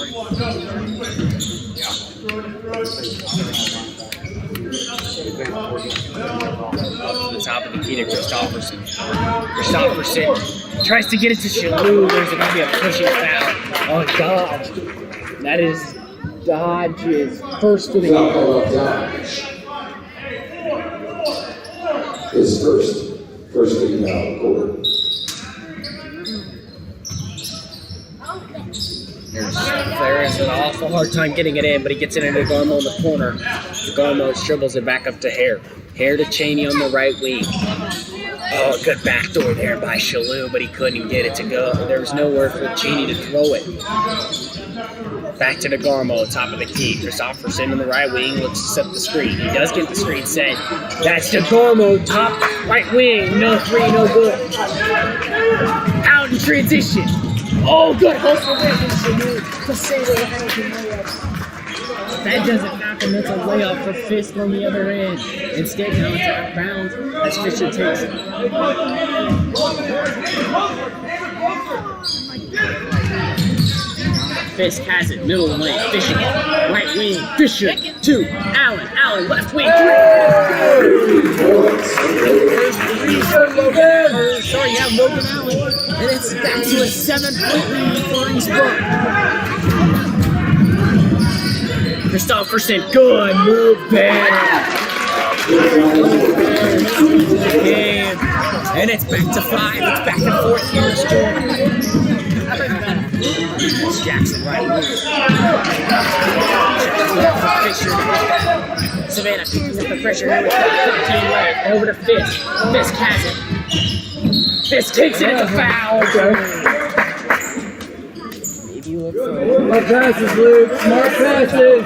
Up to the top of the key to Christopherson. Christopherson tries to get it to Shalou. There's going to be a pushing foul on Dodge. That is Dodge's first of the game. His first of the quarter. There is an awful hard time getting it in, but he gets it into DeGarmo in the corner. DeGarmo dribbles it back up to Hare. Hare to Cheney on the right wing. Oh, good backdoor there by Shalou, but he couldn't get it to go. There was nowhere for Cheney to throw it. Back to DeGarmo, top of the key. Christopherson on the right wing looks to set the screen. He does get the screen set. That's DeGarmo, top right wing. No 3, no good. Out in transition. Oh, good hustle there from Shalou to save it wide open layup. That doesn't happen. That's a layup for Fisk on the other end. Instead, now it's out of bounds as Fisher takes it. Fisk has it, middle of the lane. Fisher, right wing. Fisher to Allen. Allen, left wing. 3. Sorry, yeah, Logan Allen. And it's back to a 7-point lead for Eastbrook. Christopherson, good move there. Game. And it's back to 5. It's back and forth here in score. Jackson right wing. Savannah picking up the pressure here with 13 left. Over to Fisk. Fisk has it. Fisk takes it, it's a foul. Maybe you look for Smart passes, Luke. Smart passes.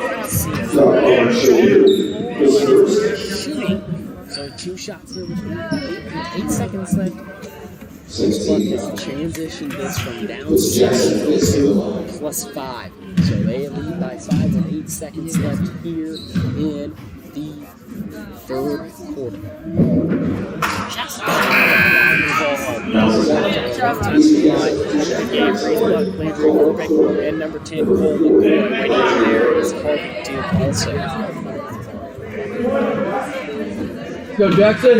Shooting. So 2 shots here with 8 seconds left. Eastbrook has transitioned this from down 7 to +5. So they lead by 5 with 8 seconds left here in the third quarter. And number 10, Cole McCoy. Right there is Carter Duke also. go, Jackson.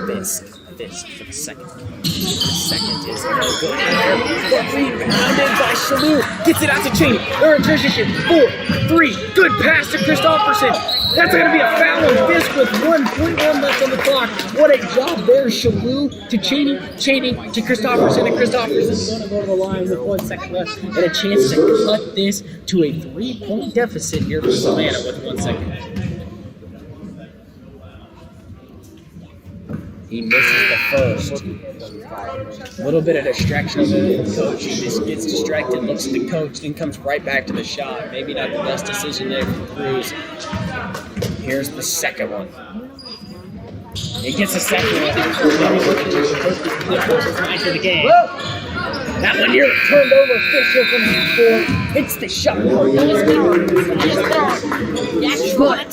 This for the second. The second is no good there. But rebounded by Shalou. Gets it out to Cheney. They're in transition. 4, 3. Good pass to Christopherson. That's going to be a foul on Fisk with 1.1 left on the clock. What a job there, Shalou to Cheney. Cheney to Christopherson. And Christopherson's going to go to the line with 1 second left and a chance to cut this to a 3-point deficit here for Savannah with 1 second. He misses the first. A little bit of distraction from the coach. He just gets distracted, looks at the coach, then comes right back to the shot. Maybe not the best decision there from Cruz. Here's the second one. He gets the second one. Into the game. That one here turned over. Fisher from the 4. Hits the shot. But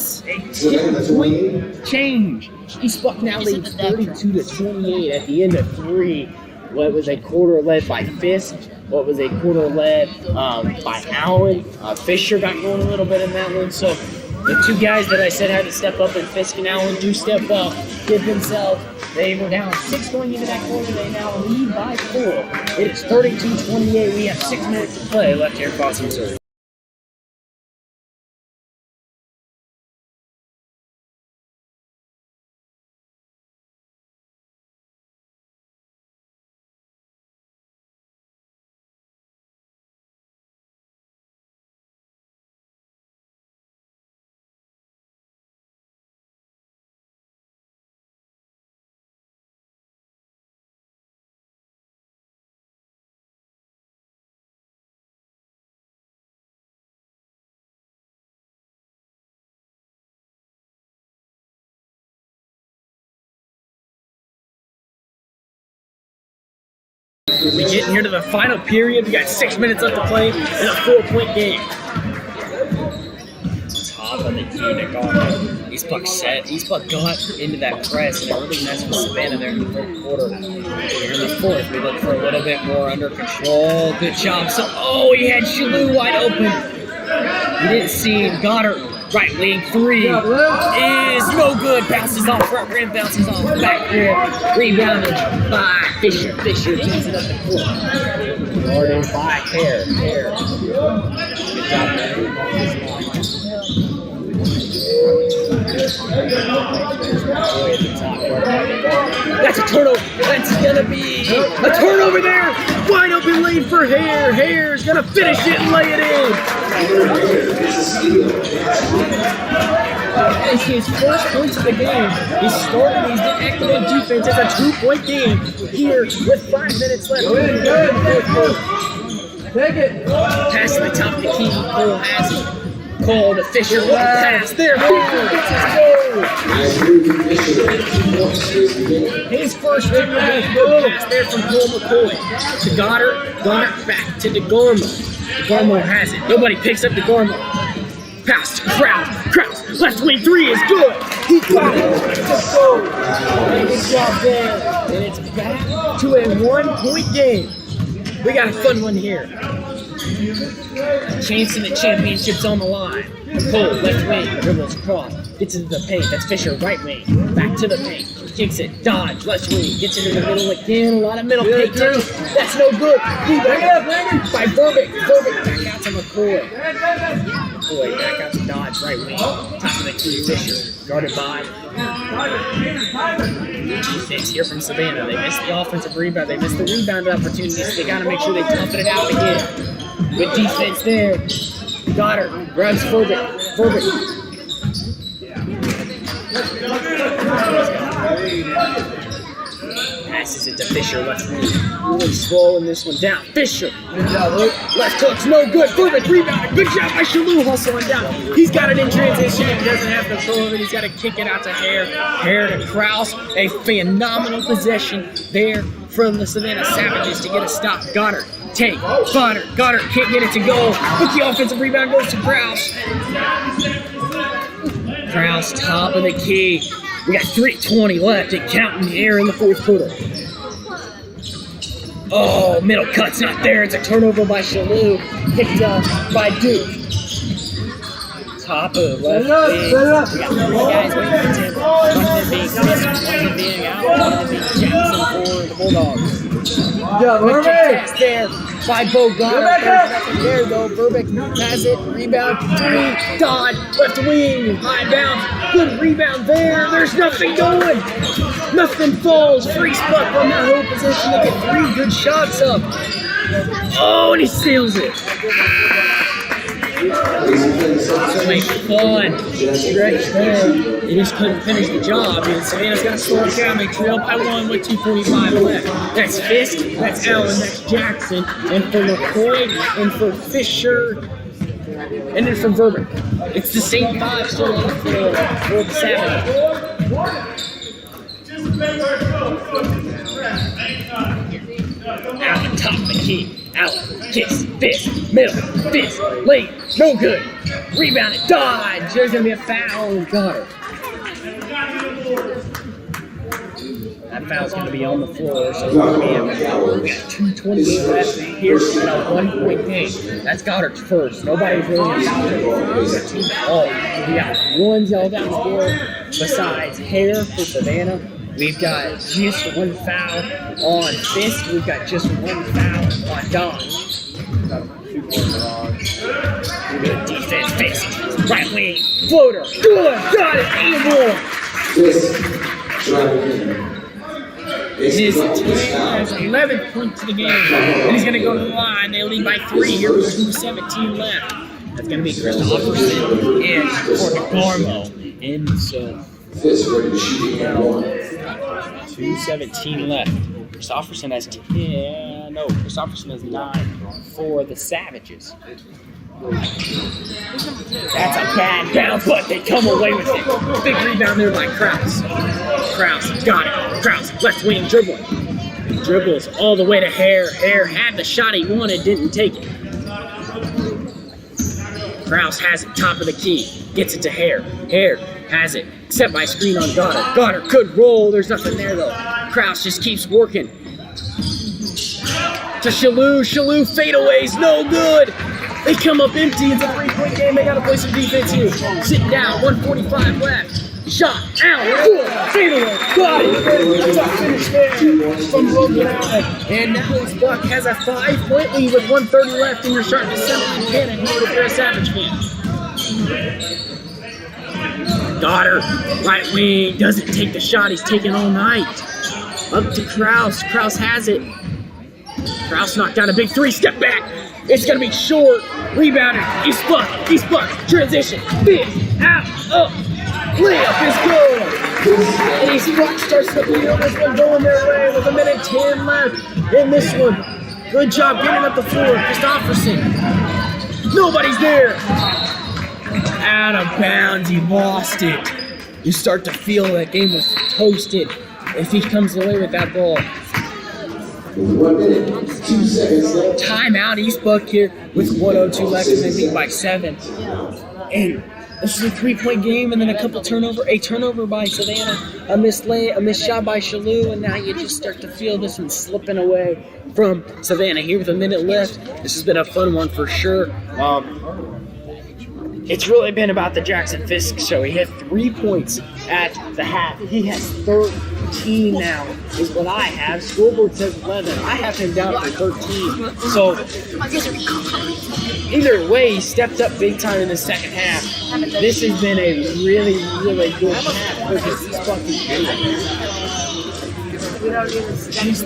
point change. East Buck now leads 32-28 at the end of 3. What was a quarter led by Fisk. What was a quarter led by Allen. Fisher got going a little bit in that one. So the two guys that I said had to step up, and Fisk and Allen do step up, give themselves. They were down 6 going into that quarter. They now lead by 4. It is 32-28. We have 6 minutes to play left here in Foster, Missouri. We get here to the final period. We got 6 minutes left to play in a 4-point game. Top of the key to guard. East Buck set. East Buck got into that press, and it really messed with Savannah there in the third quarter. Here in the fourth, we look for a little bit more under control. Good job. So, he had Shalou wide open. You didn't see him. Goddard. Right wing 3 is no good. Bounces off front rim, bounces off back rim. Rebounded by Fisher. Fisher takes it up the court. Guarded by Hare. Good job there. That's a turnover. That's gonna be a turnover there. Wide open lane for Hare. Hare's gonna finish it and lay it in. It's his first points of the game. He started, he's been active on defense. It's a 2-point game here with 5 minutes left. Take it. Pass to the top of the key. Cole has it. Cole to Fisher. What a pass there. Fisher gets his goal. His first pass there from Cole McCoy to Goddard. Goddard back to DeGarmo. DeGarmo has it. Nobody picks up DeGarmo. Pass to Kraus. Kraus, left wing 3 is good. He got it. Let's go. Good job there. And it's back to a 1-point game. We got a fun one here. Chance in the championship's on the line. Cole, left wing, dribbles across, gets into the paint. That's Fisher, right wing, back to the paint. Kicks it, dodge, left wing, gets into the middle again. A lot of middle paint touches. That's no good. Rebound by Verbeek. Verbeek back out to McCoy. McCoy back out to Dodge, right wing. Top of the key, Fisher. Guarded by. Defense here from Savannah. They missed the offensive rebound. They missed the rebound opportunities. They got to make sure they tough it out again. Good defense there. Goddard grabs Verbeek. Passes it to Fisher, left wing. Really slowing this one down. Fisher. Good job, Luke. Left hook's no good. Verbeek rebounded. Good job by Shalou hustling down. He's got it in transition. He doesn't have control of it. He's got to kick it out to Hare. Hare to Kraus. A phenomenal possession there from the Savannah Savages to get a stop. Goddard. Take. Goddard can't get it to go. But the offensive rebound goes to Kraus. Kraus, top of the key. We got 3:20 left and counting here in the fourth quarter. Oh, middle cut's not there. It's a turnover by Shalou. Picked up by Duke. top of the left wing. We got three guys waiting for Tim. One of them being Fisk, one of them being out, one of them being Jackson for the Bulldogs. Quick pass there by Bo Goddard. There's nothing there though. Burbick has it. Rebound. Three. Dodd. Left wing. High bounce. Good rebound there. There's nothing going. Nothing falls. Free spot from that whole position to get 3 good shots up. Oh, and he steals it. Make fun stretch there. They just couldn't finish the job. And Savannah's got to slow it down. They trail by 1 with 2:45 left. That's Fisk, that's Allen, that's Jackson, and for McCoy, and for Fisher, and then from Verbeck. It's the same 5 still on the floor for the Savage. Allen, top of the key. Allen, kiss, Fisk, middle, Fisk, late, no good. Rebounded, dodge. There's going to be a foul. Got it. That foul's going to be on the floor, so we got 2:28 left here in a 1-point game. That's Goddard's first. Nobody's really we got 1 yelled down the board besides Hare for Savannah. We've got just 1 foul on Fisk. We've got just 1 foul on Don. Good defense, Fisk. Right wing, floater. Good, got it, and more. His team has 11 points to the game, and he's going to go to the line. They lead by 3 here with 2:17 left. That's going to be Christopherson and for DeGarmo. And so 2:17 left. Christopherson has 10. No, Christopherson has 9 for the Savages. That's a bad bounce, but they come away with it. Big rebound there by Krause. Krause got it. Krause, left wing dribbling. He dribbles all the way to Hare. Hare had the shot he wanted, didn't take it. Krause has it, top of the key. Gets it to Hare. Hare has it. Set by screen on Goddard. Goddard could roll. There's nothing there though. Krause just keeps working. To Shalou. Shalou fadeaways. No good. They come up empty. It's a 3-point game. They got to play some defense here. Sitting down. 1:45 left. Shot. Out. Good. Fadeaway. Got it. That's a finish there from Mid-Buchanan. And now this Buck has a 5-point lead with 1:30 left. And you're starting to settle in Buchanan here if you're a Savage fan. Goddard, right wing, doesn't take the shot he's taken all night. Up to Krause. Krause has it. Krause knocked down a big 3. Step back. It's going to be short. Rebounded. East Buck. Transition. Big. Out. Up. Layup is good. And East Buck starts to feel this one going their way with 1:10 left in this one. Good job getting up the floor. Christopherson. Nobody's there. Out of bounds. He lost it. You start to feel that game was toasted if he comes away with that ball. 1 minute, 2 seconds left. Timeout, East Buck here with 1:02 left, and they beat by 7. And this is a 3-point game, and then a turnover by Savannah, a missed shot by Shalou, and now you just start to feel this one slipping away from Savannah here with 1 minute left. This has been a fun one for sure. It's really been about the Jackson Fisk show. He had 3 points at the half. He has 13 now, is what I have. Scoreboard says 11. I have him down for 13. So, either way, he stepped up big time in the second half. This has been a really, really good half because these fucking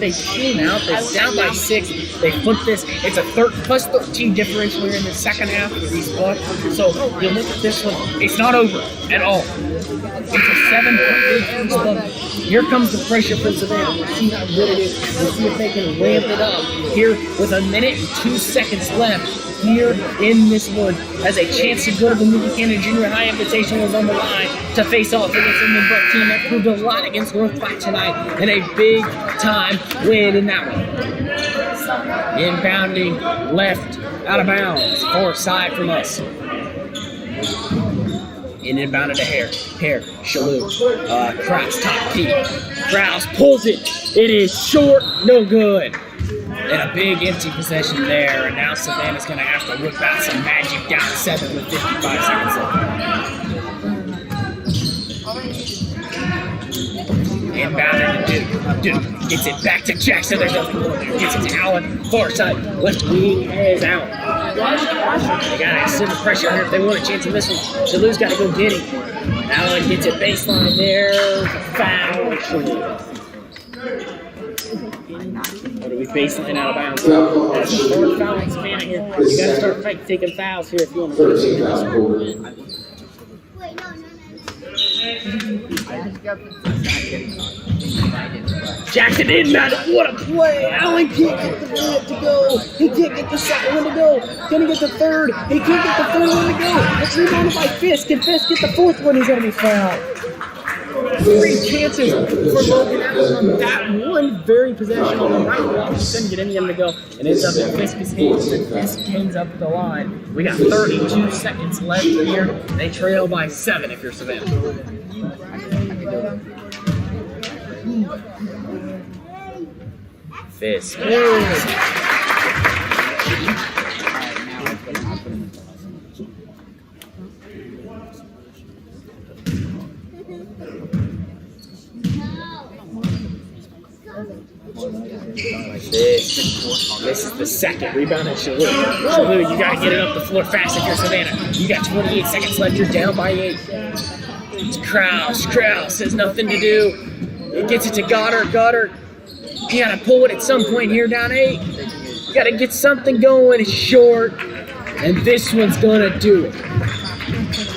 they came out, they're down by 6, they flipped this. It's a plus 13 differential here in the second half of these Bucks. So you look at this one, it's not over at all. It's a 7-point lead for these Bucks. Here comes the pressure from Savannah. We'll see how good it is. We'll see if they can ramp it up here with 1 minute and 2 seconds left. Here in this one has a chance to go to the Mid-Buchanan Junior High Invitational on the line to face off against a Mid-Buck team that proved a lot against North Platte tonight and a big time win in that one. Inbounding left out of bounds, far side from us. And inbounded to Hare. Hare, Shalou, Krause top key. Krause pulls it. It is short, no good. And a big empty possession there, and now Savannah's going to have to whip out some magic down 7 with 55 seconds left. Inbound to Duke. Duke gets it back to Jackson. There's nothing more there. Gets it to Allen. Far side. Left wing is out. They got to extend the pressure here if they want a chance in this one. Shalou's got to go get it. Allen gets it baseline there. Foul. What do we baseline out of bounds? That's the fourth foul in Savannah here. You got to start taking fouls here if you want to win. 13 fouls quarter. Jackson inbound. What a play! Allen can't get the one to go. He can't get the second one to go. Gonna get the third. He can't get the third one to go. It's rebounded by Fisk. Can Fisk get the fourth one? He's gonna be fouled. 3 chances for Logan Allen on that one very possession on the right wall. He couldn't get any of them to go. And ends up in Fisk's hands. And Fisk hangs up the line. We got 32 seconds left here. They trail by 7 if you're Savannah. Fisk. This is the second rebound at Shalou. Shalou, you got to get it up the floor fast if you're Savannah. You got 28 seconds left. You're down by 8. It's Krause. Krause has nothing to do. It gets it to Goddard. Goddard, you got to pull it at some point here down 8. You got to get something going. It's short. And this one's going to do it.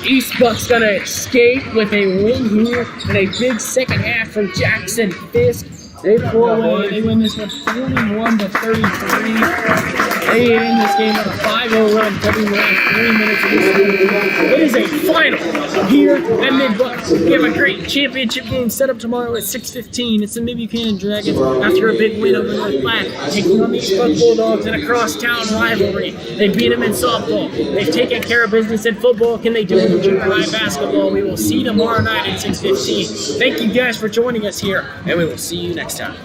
East Buck's going to escape with a win here and a big second half from Jackson Fisk. They pull away. They win this one 41-33. They end this game on a 5-0 run, covering around 3 minutes of this game. It is a final here at Mid-Buck. We have a great championship game set up tomorrow at 6:15. It's the Mid-Buchanan Dragons after a big win over North Platte, taking on the East Buck Bulldogs in a crosstown rivalry. They beat them in softball. They've taken care of business in football. Can they do it in junior high basketball? We will see tomorrow night at 6:15. Thank you guys for joining us here, and we will see you next time.